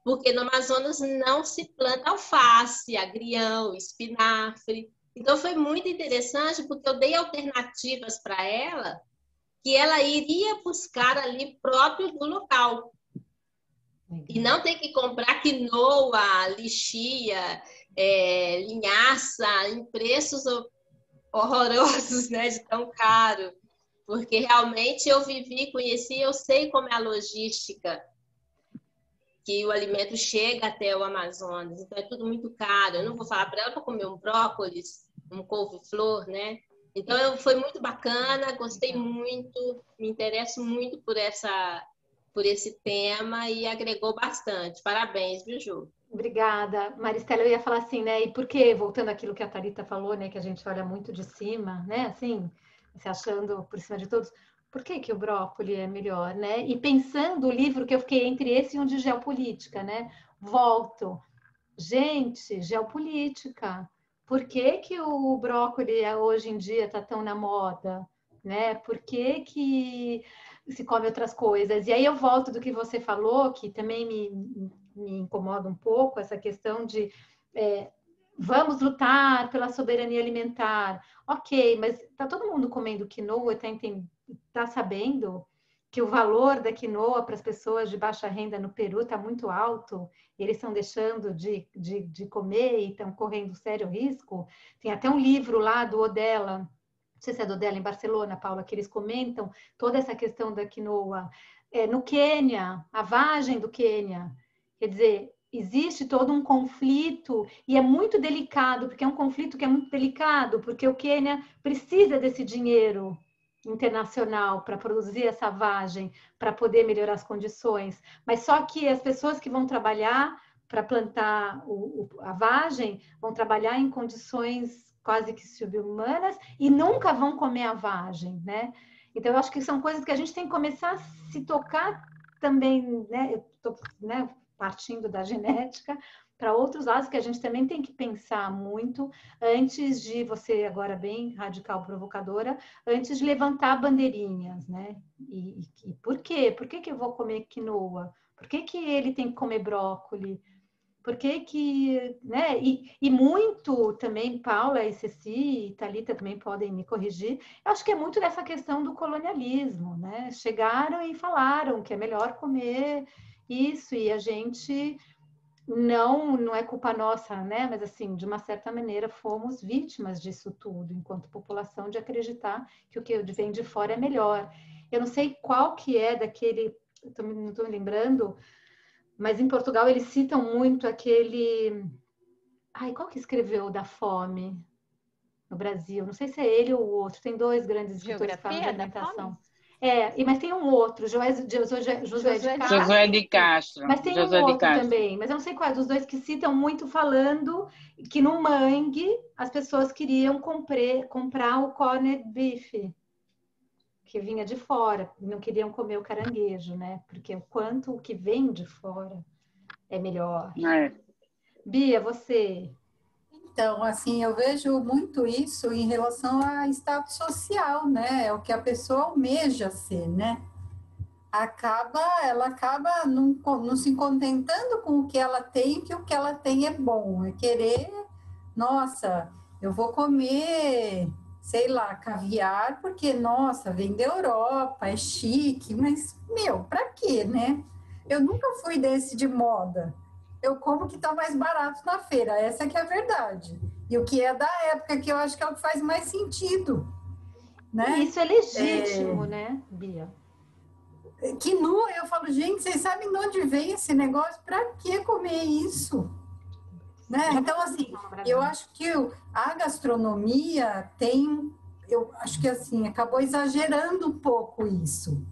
Porque no Amazonas não se planta alface, agrião, espinafre. Então foi muito interessante, porque eu dei alternativas para ela, que ela iria buscar ali próprio do local. E não tem que comprar quinoa, lixia, linhaça, em preços horrorosos, né, de tão caro. Porque realmente eu vivi, conheci, eu sei como é a logística, que o alimento chega até o Amazonas. Então é tudo muito caro. Eu não vou falar para ela para comer um brócolis, um couve-flor, né? Então foi muito bacana, gostei muito, me interesso muito por esse tema e agregou bastante. Parabéns, viu, Ju? Obrigada. Maristela, eu ia falar assim, né? E por que, voltando àquilo que a Thalita falou, né? Que a gente olha muito de cima, né? Assim, se achando por cima de todos. Por que que o brócolis é melhor, né? E pensando o livro que eu fiquei entre esse e um de geopolítica, né? Volto. Gente, geopolítica. Por que que o brócolis hoje em dia está tão na moda, né? Por que se come outras coisas? E aí eu volto do que você falou, que também me incomoda um pouco, essa questão de vamos lutar pela soberania alimentar. Ok, mas está todo mundo comendo quinoa, está sabendo que o valor da quinoa para as pessoas de baixa renda no Peru está muito alto, e eles estão deixando de comer e estão correndo sério risco. Tem até um livro lá do Odella, não sei se é do Odella em Barcelona, Paula, que eles comentam toda essa questão da quinoa. No Quênia, a vagem do Quênia, quer dizer, existe todo um conflito, e é muito delicado, porque é um conflito que é muito delicado, porque o Quênia precisa desse dinheiro, internacional para produzir essa vagem, para poder melhorar as condições, mas só que as pessoas que vão trabalhar para plantar a vagem vão trabalhar em condições quase que subhumanas e nunca vão comer a vagem, né? Então, eu acho que são coisas que a gente tem que começar a se tocar também, né? Eu estou, né, partindo da genética para outros lados que a gente também tem que pensar muito antes de, você agora bem radical, provocadora, antes de levantar bandeirinhas, né? E por quê? Por que eu vou comer quinoa? Por que ele tem que comer brócolis? Por que, né? E muito também, Paula e Ceci e Thalita também podem me corrigir, eu acho que é muito dessa questão do colonialismo, né? Chegaram e falaram que é melhor comer isso, e a gente não é culpa nossa, né? Mas assim, de uma certa maneira, fomos vítimas disso tudo, enquanto população, de acreditar que o que vem de fora é melhor. Eu não sei qual que é daquele, não estou me lembrando, mas em Portugal eles citam muito aquele... Ai, qual que escreveu da fome no Brasil? Não sei se é ele ou o outro. Tem dois grandes escritores que falam de alimentação. Mas tem um outro, José de Castro. Josué de Castro. Mas tem um outro também, mas eu não sei qual é dos dois, que citam muito, falando que no mangue as pessoas queriam comprar o corned beef, que vinha de fora, não queriam comer o caranguejo, né? Porque o que vem de fora é melhor. Bia, você... Então, assim, eu vejo muito isso em relação a status social, né? É o que a pessoa almeja ser, né? Ela acaba não se contentando com o que ela tem, que o que ela tem é bom. É querer, nossa, eu vou comer, sei lá, caviar, porque, nossa, vem da Europa, é chique, mas, pra quê, né? Eu nunca fui desse de moda. Eu como que tá mais barato na feira, essa que é a verdade. E o que é da época, que eu acho que é o que faz mais sentido, né? Isso é legítimo, né, Bia? Quinoa, eu falo, gente, vocês sabem de onde vem esse negócio? Para que comer isso? Né? Então, assim, eu acho que a gastronomia eu acho que assim, acabou exagerando um pouco isso,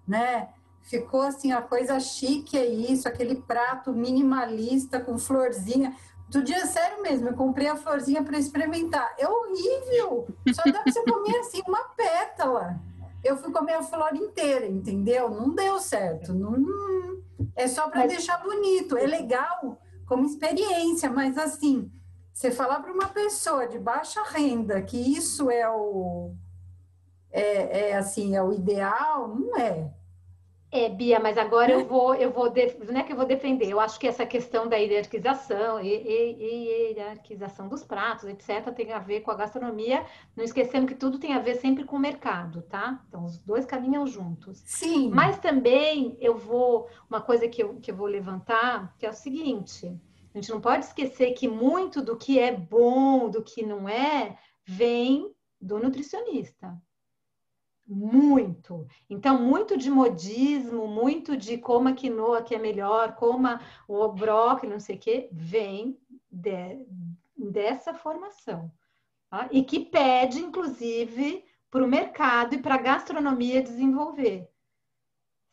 né? Ficou assim, a coisa chique é isso, aquele prato minimalista com florzinha. Outro dia, sério mesmo, eu comprei a florzinha para experimentar. É horrível! Só dá para você comer assim uma pétala. Eu fui comer a flor inteira, entendeu? Não deu certo. É só para deixar bonito. É legal como experiência, mas assim, você falar para uma pessoa de baixa renda que isso é o ideal, não é. Bia, mas agora eu vou não é que eu vou defender, eu acho que essa questão da hierarquização dos pratos, etc., tem a ver com a gastronomia, não esquecendo que tudo tem a ver sempre com o mercado, tá? Então, os dois caminham juntos. Sim. Mas também uma coisa que eu vou levantar, que é o seguinte, a gente não pode esquecer que muito do que é bom, do que não é, vem do nutricionista. Muito. Então, muito de modismo, muito de coma a quinoa que é melhor, coma o brócolis, não sei o quê, vem dessa formação. Tá? E que pede, inclusive, para o mercado e para a gastronomia desenvolver.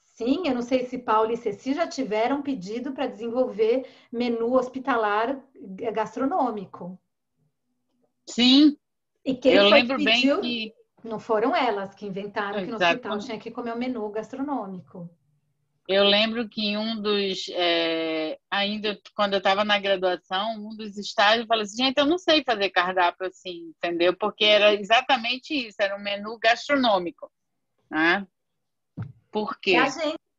Sim, eu não sei se Paulo e Ceci já tiveram pedido para desenvolver menu hospitalar gastronômico. Sim, e quem eu foi lembro que pediu, bem que... Não foram elas que inventaram que no Exato. hospital tinha que comer um menu gastronômico. Eu lembro que um dos... ainda quando eu estava na graduação, um dos estágios falou assim, gente, eu não sei fazer cardápio assim, entendeu? Porque era exatamente isso, era um menu gastronômico. Né? Por quê?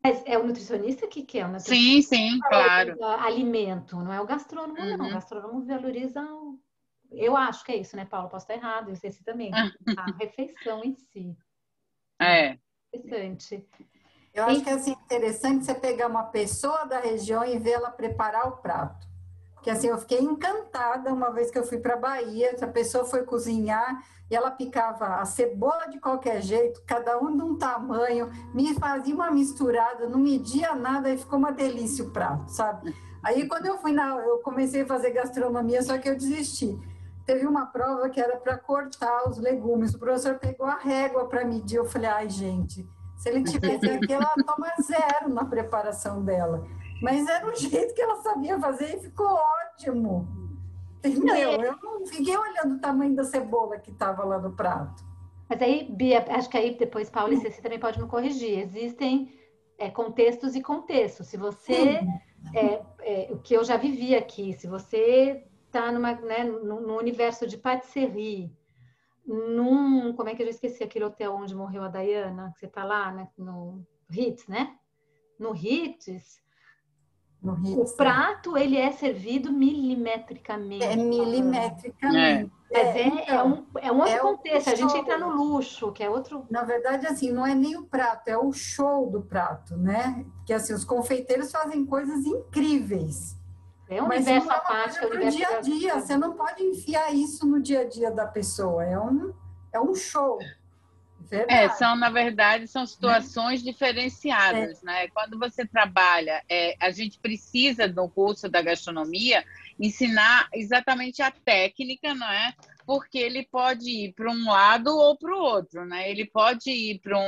Mas é o nutricionista que quer, o nutricionista sim, claro. Alimento, não é o gastrônomo, não. O gastrônomo valoriza Eu acho que é isso, né, Paulo? Posso estar errado, eu sei se também. A refeição em si. Interessante. Eu acho que é assim, interessante você pegar uma pessoa da região e ver ela preparar o prato. Porque assim, eu fiquei encantada uma vez que eu fui para a Bahia, essa pessoa foi cozinhar e ela picava a cebola de qualquer jeito, cada um de um tamanho, me fazia uma misturada, não media nada e ficou uma delícia o prato, sabe? Aí quando eu comecei a fazer gastronomia, só que eu desisti. teve uma prova que era para cortar os legumes. O professor pegou a régua para medir. Eu falei, ai, gente, se ele tivesse aqui, ela toma 0 na preparação dela. Mas era o jeito que ela sabia fazer e ficou ótimo. Entendeu? Eu não fiquei olhando o tamanho da cebola que estava lá no prato. Mas aí, Bia, acho que aí depois, Paula, você também pode me corrigir. Existem contextos e contextos. Se você, o que eu já vivi aqui, se você está no universo de patisserie, como é que eu já esqueci aquele hotel onde morreu a Diana, que você está lá, né, no Ritz, né? No Ritz, o prato, ele é servido milimetricamente. É milimetricamente. É um outro contexto. A gente entra no luxo, que é outro... Na verdade, assim, não é nem o prato, é o show do prato, né? Porque, assim, os confeiteiros fazem coisas incríveis. É um universo à parte, é o dia a dia. Você não pode enfiar isso no dia a dia da pessoa. É um show. Na verdade, são situações diferenciadas, né? Quando você trabalha, a gente precisa, no curso da gastronomia, ensinar exatamente a técnica, não é? Porque ele pode ir para um lado ou para o outro, né? Ele pode ir para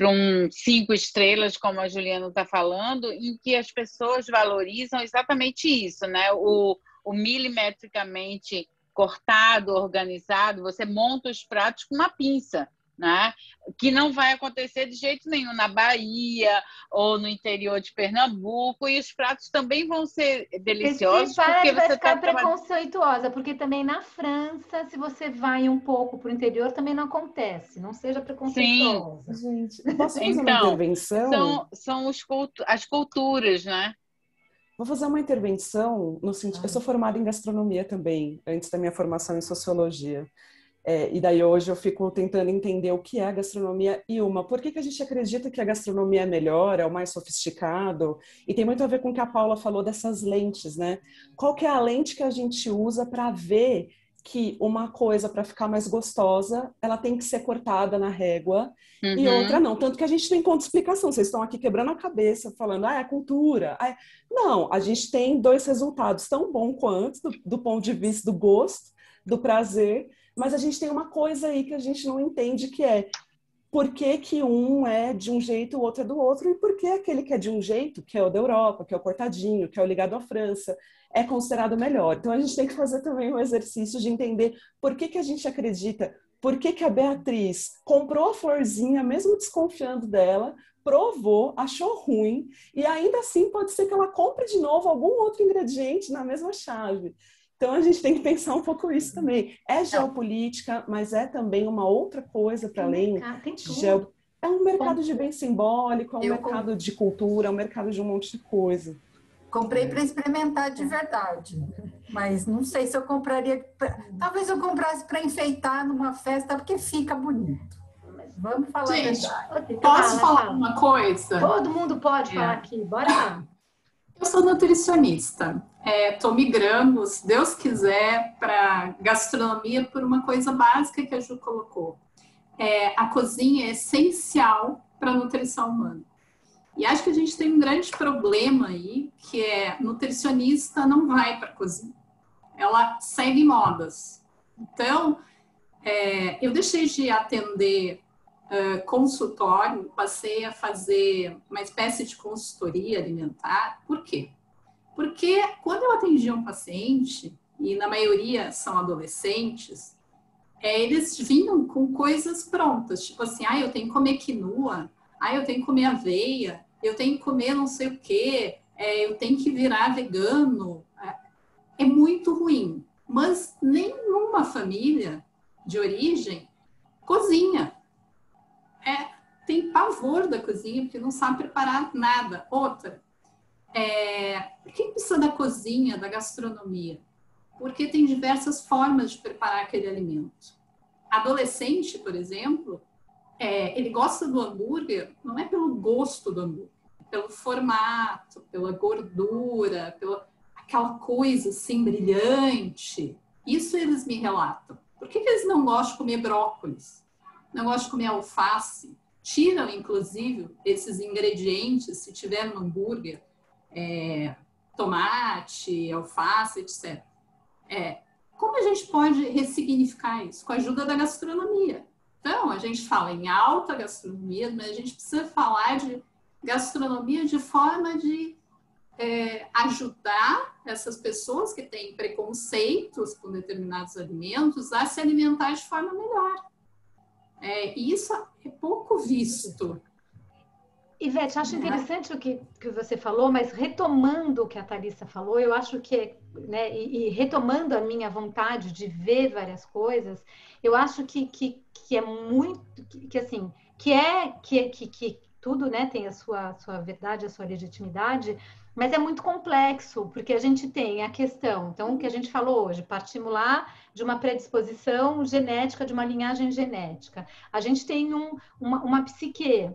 um 5 estrelas, como a Juliana está falando, em que as pessoas valorizam exatamente isso, né? O milimetricamente cortado, organizado, você monta os pratos com uma pinça, né? Que não vai acontecer de jeito nenhum na Bahia ou no interior de Pernambuco, e os pratos também vão ser deliciosos. Porque vai ficar preconceituosa, porque também na França, se você vai um pouco para o interior, também não acontece, não seja preconceituosa. Sim. Gente, posso fazer uma intervenção? São as culturas, né? Vou fazer uma intervenção no sentido... Eu sou formada em gastronomia também, antes da minha formação em sociologia. E daí hoje eu fico tentando entender o que é a gastronomia e por que a gente acredita que a gastronomia é melhor, é o mais sofisticado, e tem muito a ver com o que a Paula falou dessas lentes, né? Qual que é a lente que a gente usa para ver que uma coisa, para ficar mais gostosa, ela tem que ser cortada na régua, e outra não. Tanto que a gente não encontra explicação. Vocês estão aqui quebrando a cabeça, falando, é cultura. Não, a gente tem 2 resultados tão bons quanto, do ponto de vista do gosto, do prazer, mas a gente tem uma coisa aí que a gente não entende, que é por que um é de um jeito, o outro é do outro, e por que aquele que é de um jeito, que é o da Europa, que é o cortadinho, que é o ligado à França, é considerado melhor. Então a gente tem que fazer também um exercício de entender por que a gente acredita, por que a Beatriz comprou a florzinha, mesmo desconfiando dela, provou, achou ruim, e ainda assim pode ser que ela compre de novo algum outro ingrediente na mesma chave. Então, a gente tem que pensar um pouco isso também. É geopolítica, mas é também uma outra coisa para além. É um mercado de bem simbólico, é um mercado de cultura, é um mercado de um monte de coisa. Comprei para experimentar de verdade, mas não sei se eu compraria... Talvez eu comprasse para enfeitar numa festa, porque fica bonito. Mas vamos falar a verdade. Posso falar uma coisa? Todo mundo pode falar aqui, bora lá. Eu sou nutricionista, estou migrando, se Deus quiser, para gastronomia por uma coisa básica que a Ju colocou. A cozinha é essencial para a nutrição humana. E acho que a gente tem um grande problema aí, que nutricionista não vai para a cozinha. Ela segue modas. Então, eu deixei de atender consultório, passei a fazer uma espécie de consultoria alimentar. Por quê? Porque quando eu atendia um paciente, e na maioria são adolescentes, eles vinham com coisas prontas, tipo assim, eu tenho que comer quinoa, eu tenho que comer aveia, eu tenho que comer não sei o quê, eu tenho que virar vegano. É muito ruim. Mas nenhuma família de origem cozinha. Tem pavor da cozinha, porque não sabe preparar nada. Outra, por que precisa da cozinha, da gastronomia? Porque tem diversas formas de preparar aquele alimento. Adolescente, por exemplo, ele gosta do hambúrguer, não é pelo gosto do hambúrguer, é pelo formato, pela gordura, pela aquela coisa assim brilhante. Isso eles me relatam. Por que eles não gostam de comer brócolis? Não gostam de comer alface? Tiram, inclusive, esses ingredientes, se tiver no hambúrguer, tomate, alface, etc. como a gente pode ressignificar isso? Com a ajuda da gastronomia. Então, a gente fala em alta gastronomia, mas a gente precisa falar de gastronomia de forma de ajudar essas pessoas que têm preconceitos com determinados alimentos a se alimentar de forma melhor. Isso é pouco visto. Ivete, acho interessante o que você falou, mas retomando o que a Thalissa falou, eu acho que, né, e retomando a minha vontade de ver várias coisas, eu acho que é muito, que tudo, né, tem a sua verdade, a sua legitimidade, mas é muito complexo, porque a gente tem a questão, então, o que a gente falou hoje, partimos lá de uma predisposição genética, de uma linhagem genética. A gente tem uma psique.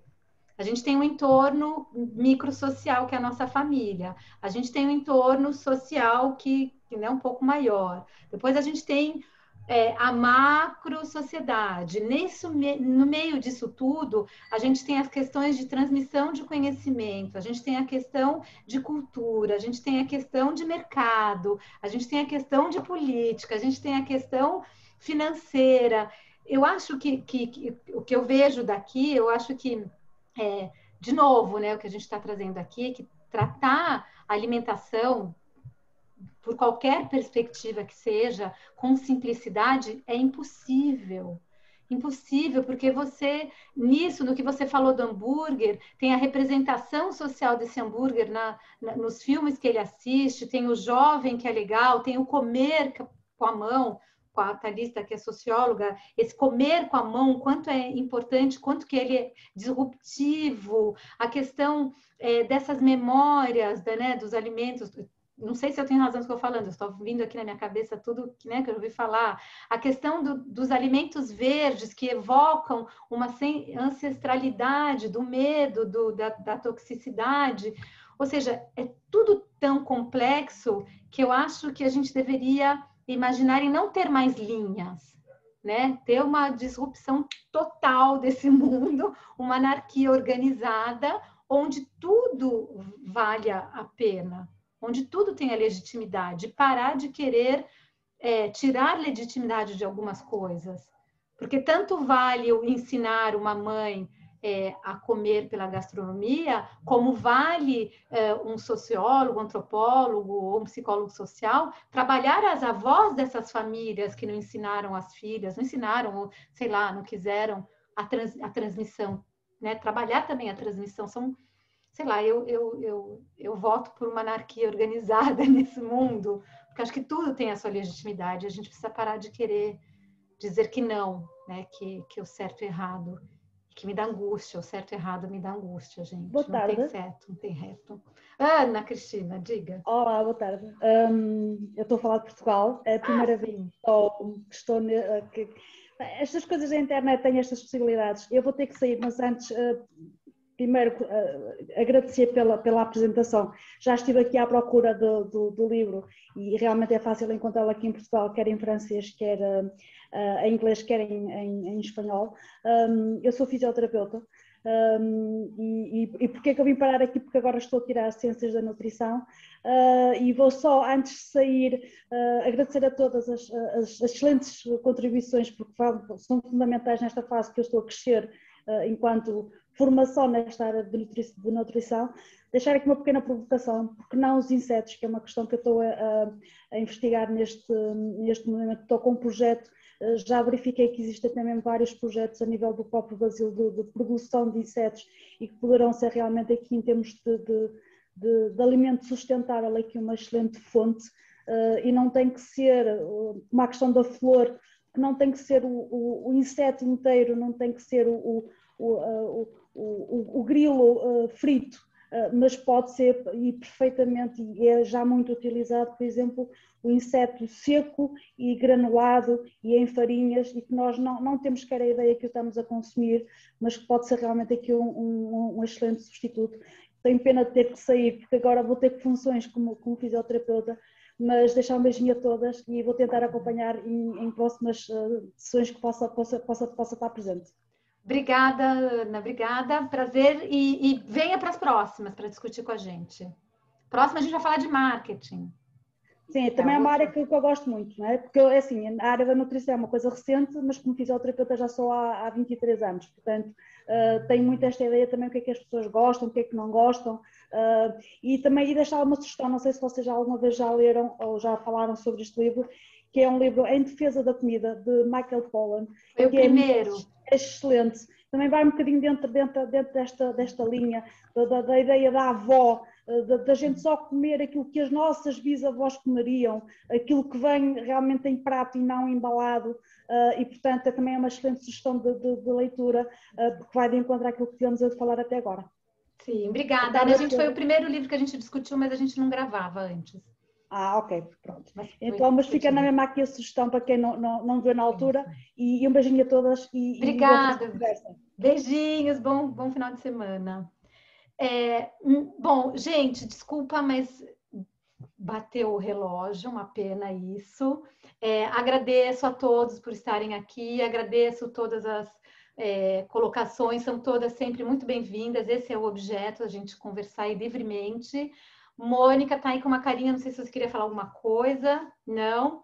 A gente tem um entorno microsocial, que é a nossa família. A gente tem um entorno social que é um pouco maior. Depois a gente tem a macro-sociedade. No meio disso tudo, a gente tem as questões de transmissão de conhecimento, a gente tem a questão de cultura, a gente tem a questão de mercado, a gente tem a questão de política, a gente tem a questão financeira. Eu acho que o que eu vejo daqui, eu acho que de novo, né, o que a gente está trazendo aqui, que tratar a alimentação, por qualquer perspectiva que seja, com simplicidade, é impossível. Impossível, porque você, nisso, no que você falou do hambúrguer, tem a representação social desse hambúrguer nos filmes que ele assiste, tem o jovem que é legal, tem o comer com a mão, com a Thalissa, que é socióloga, esse comer com a mão, quanto é importante, quanto que ele é disruptivo, a questão dessas memórias, né, dos alimentos. Não sei se eu tenho razão no que eu estou falando, eu estou vindo aqui na minha cabeça tudo, né, que eu ouvi falar. A questão dos alimentos verdes que evocam uma ancestralidade do medo, da toxicidade. Ou seja, é tudo tão complexo que eu acho que a gente deveria imaginar em não ter mais linhas, né? Ter uma disrupção total desse mundo, uma anarquia organizada, onde tudo valha a pena, onde tudo tenha legitimidade, parar de querer tirar legitimidade de algumas coisas. Porque tanto vale o ensinar uma mãe a comer pela gastronomia, como vale um sociólogo, um antropólogo ou um psicólogo social trabalhar as avós dessas famílias que não ensinaram as filhas, não ensinaram, ou, sei lá, não quiseram a transmissão, né? Trabalhar também a transmissão. Sei lá, eu voto por uma anarquia organizada nesse mundo, porque acho que tudo tem a sua legitimidade, a gente precisa parar de querer dizer que não, né? Que o certo e errado, que me dá angústia, o certo e errado me dá angústia, gente. Boa tarde. Não tem certo, não tem reto. Ana Cristina, diga. Olá, boa tarde. Eu estou a falar de Portugal, é a primeira vez que estou... Estas coisas da internet têm estas possibilidades. Eu vou ter que sair, mas antes... Primeiro, agradecer pela apresentação. Já estive aqui à procura do livro e realmente é fácil encontrá-lo aqui em Portugal, quer em francês, quer em inglês, quer em espanhol. Eu sou fisioterapeuta e porquê que eu vim parar aqui? Porque agora estou a tirar as ciências da nutrição e vou só, antes de sair, agradecer a todas as excelentes contribuições, porque são fundamentais nesta fase que eu estou a crescer enquanto formação nesta área de nutrição. Deixar aqui uma pequena provocação, porque não os insetos, que é uma questão que eu estou a investigar neste momento. Estou com um projeto, já verifiquei que existem também vários projetos a nível do próprio Brasil de produção de insetos e que poderão ser realmente aqui em termos de alimento sustentável aqui uma excelente fonte e não tem que ser uma questão da flor, que não tem que ser o inseto inteiro, não tem que ser o grilo frito, mas pode ser e perfeitamente, e é já muito utilizado, por exemplo, o inseto seco e granulado e em farinhas, e que nós não temos sequer a ideia que o estamos a consumir, mas que pode ser realmente aqui um excelente substituto. Tenho pena de ter que sair, porque agora vou ter funções como fisioterapeuta, mas deixar um beijinho a todas e vou tentar acompanhar em próximas sessões que possa estar presente. Obrigada, Ana, obrigada, prazer, e venha para as próximas para discutir com a gente. Próxima a gente vai falar de marketing. Sim, também é uma área que eu gosto muito, não é? Porque, assim, a área da nutrição é uma coisa recente, mas como fisioterapeuta já sou há 23 anos, portanto, tenho muito esta ideia também o que é que as pessoas gostam, o que é que não gostam, e também deixar uma sugestão, não sei se vocês já alguma vez já leram ou já falaram sobre este livro, que é um livro Em Defesa da Comida, de Michael Pollan. Foi o primeiro. É excelente. Também vai um bocadinho dentro desta linha, da ideia da avó, da gente só comer aquilo que as nossas bisavós comeriam, aquilo que vem realmente em prato e não embalado, e portanto também é uma excelente sugestão de leitura, porque vai de encontro àquilo que tivemos a falar até agora. Sim, obrigada. A gente foi o primeiro livro que a gente discutiu, mas a gente não gravava antes. Ah, ok, pronto. Mas fica na mesma aqui a sugestão para quem não viu na altura. E um beijinho a todas. Obrigada. Beijinhos, bom final de semana. Bom, gente, desculpa, mas bateu o relógio, uma pena isso. Agradeço a todos por estarem aqui, agradeço todas as colocações, são todas sempre muito bem-vindas. Esse é o objeto, a gente conversar aí livremente. Mônica tá aí com uma carinha, não sei se você queria falar alguma coisa. Não.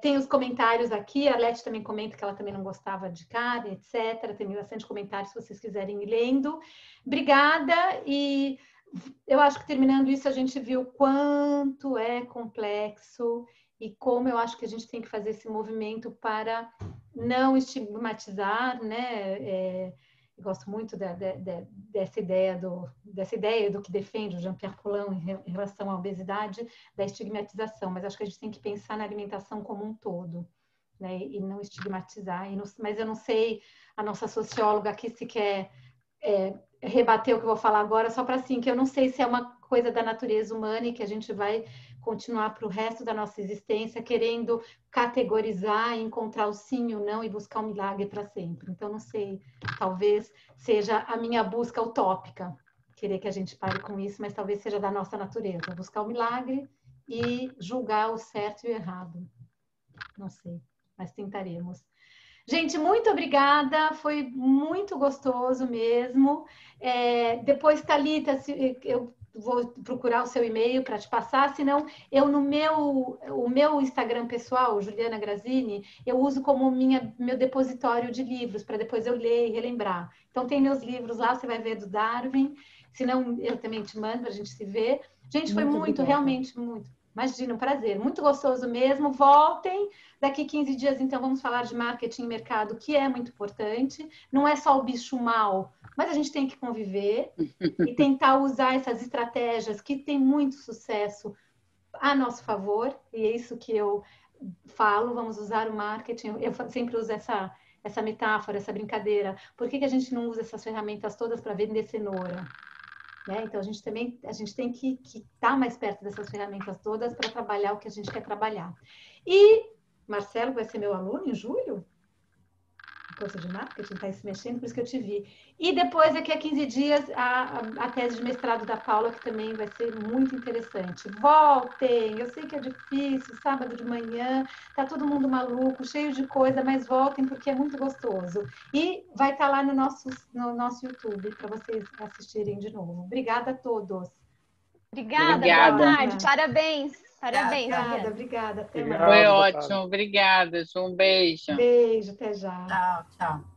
Tem os comentários aqui, a Leti também comenta que ela também não gostava de carne, etc. Tem bastante comentários se vocês quiserem ir lendo. Obrigada, e eu acho que terminando isso a gente viu quanto é complexo e como eu acho que a gente tem que fazer esse movimento para não estigmatizar, né? Eu gosto muito dessa ideia do que defende o Jean-Pierre Paulin em relação à obesidade, da estigmatização, mas acho que a gente tem que pensar na alimentação como um todo, né? E não estigmatizar. Mas eu não sei, a nossa socióloga aqui se quer rebater o que eu vou falar agora, só para assim, que eu não sei se é uma coisa da natureza humana e que a gente vai continuar para o resto da nossa existência querendo categorizar, encontrar o sim ou não e buscar um milagre para sempre. Então, não sei, talvez seja a minha busca utópica, querer que a gente pare com isso, mas talvez seja da nossa natureza, buscar o milagre e julgar o certo e o errado. Não sei, mas tentaremos. Gente, muito obrigada, foi muito gostoso mesmo. Depois, Thalita, eu vou procurar o seu e-mail para te passar, senão eu o meu Instagram pessoal, Juliana Grazini, eu uso como meu depositório de livros, para depois eu ler e relembrar. Então tem meus livros lá, você vai ver do Darwin, senão eu também te mando para a gente se ver. Gente, foi muito, realmente muito. Imagina, um prazer, muito gostoso mesmo. Voltem, daqui 15 dias, então, vamos falar de marketing e mercado, que é muito importante. Não é só o bicho mal, mas a gente tem que conviver e tentar usar essas estratégias que têm muito sucesso a nosso favor, e é isso que eu falo, vamos usar o marketing. Eu sempre uso essa metáfora, essa brincadeira. Por que a gente não usa essas ferramentas todas para vender cenoura? Então, a gente tem que estar mais perto dessas ferramentas todas para trabalhar o que a gente quer trabalhar. E Marcelo vai ser meu aluno em julho? Curso de marketing, está se mexendo, por isso que eu te vi. E depois, daqui a 15 dias, a tese de mestrado da Paula, que também vai ser muito interessante. Voltem! Eu sei que é difícil, sábado de manhã, tá todo mundo maluco, cheio de coisa, mas voltem porque é muito gostoso. E vai estar lá no nosso YouTube para vocês assistirem de novo. Obrigada a todos. Obrigada. Boa tarde, parabéns. Parabéns, obrigada. Até mais. Foi ótimo, obrigada. Um beijo. Beijo, até já. Tchau, tchau.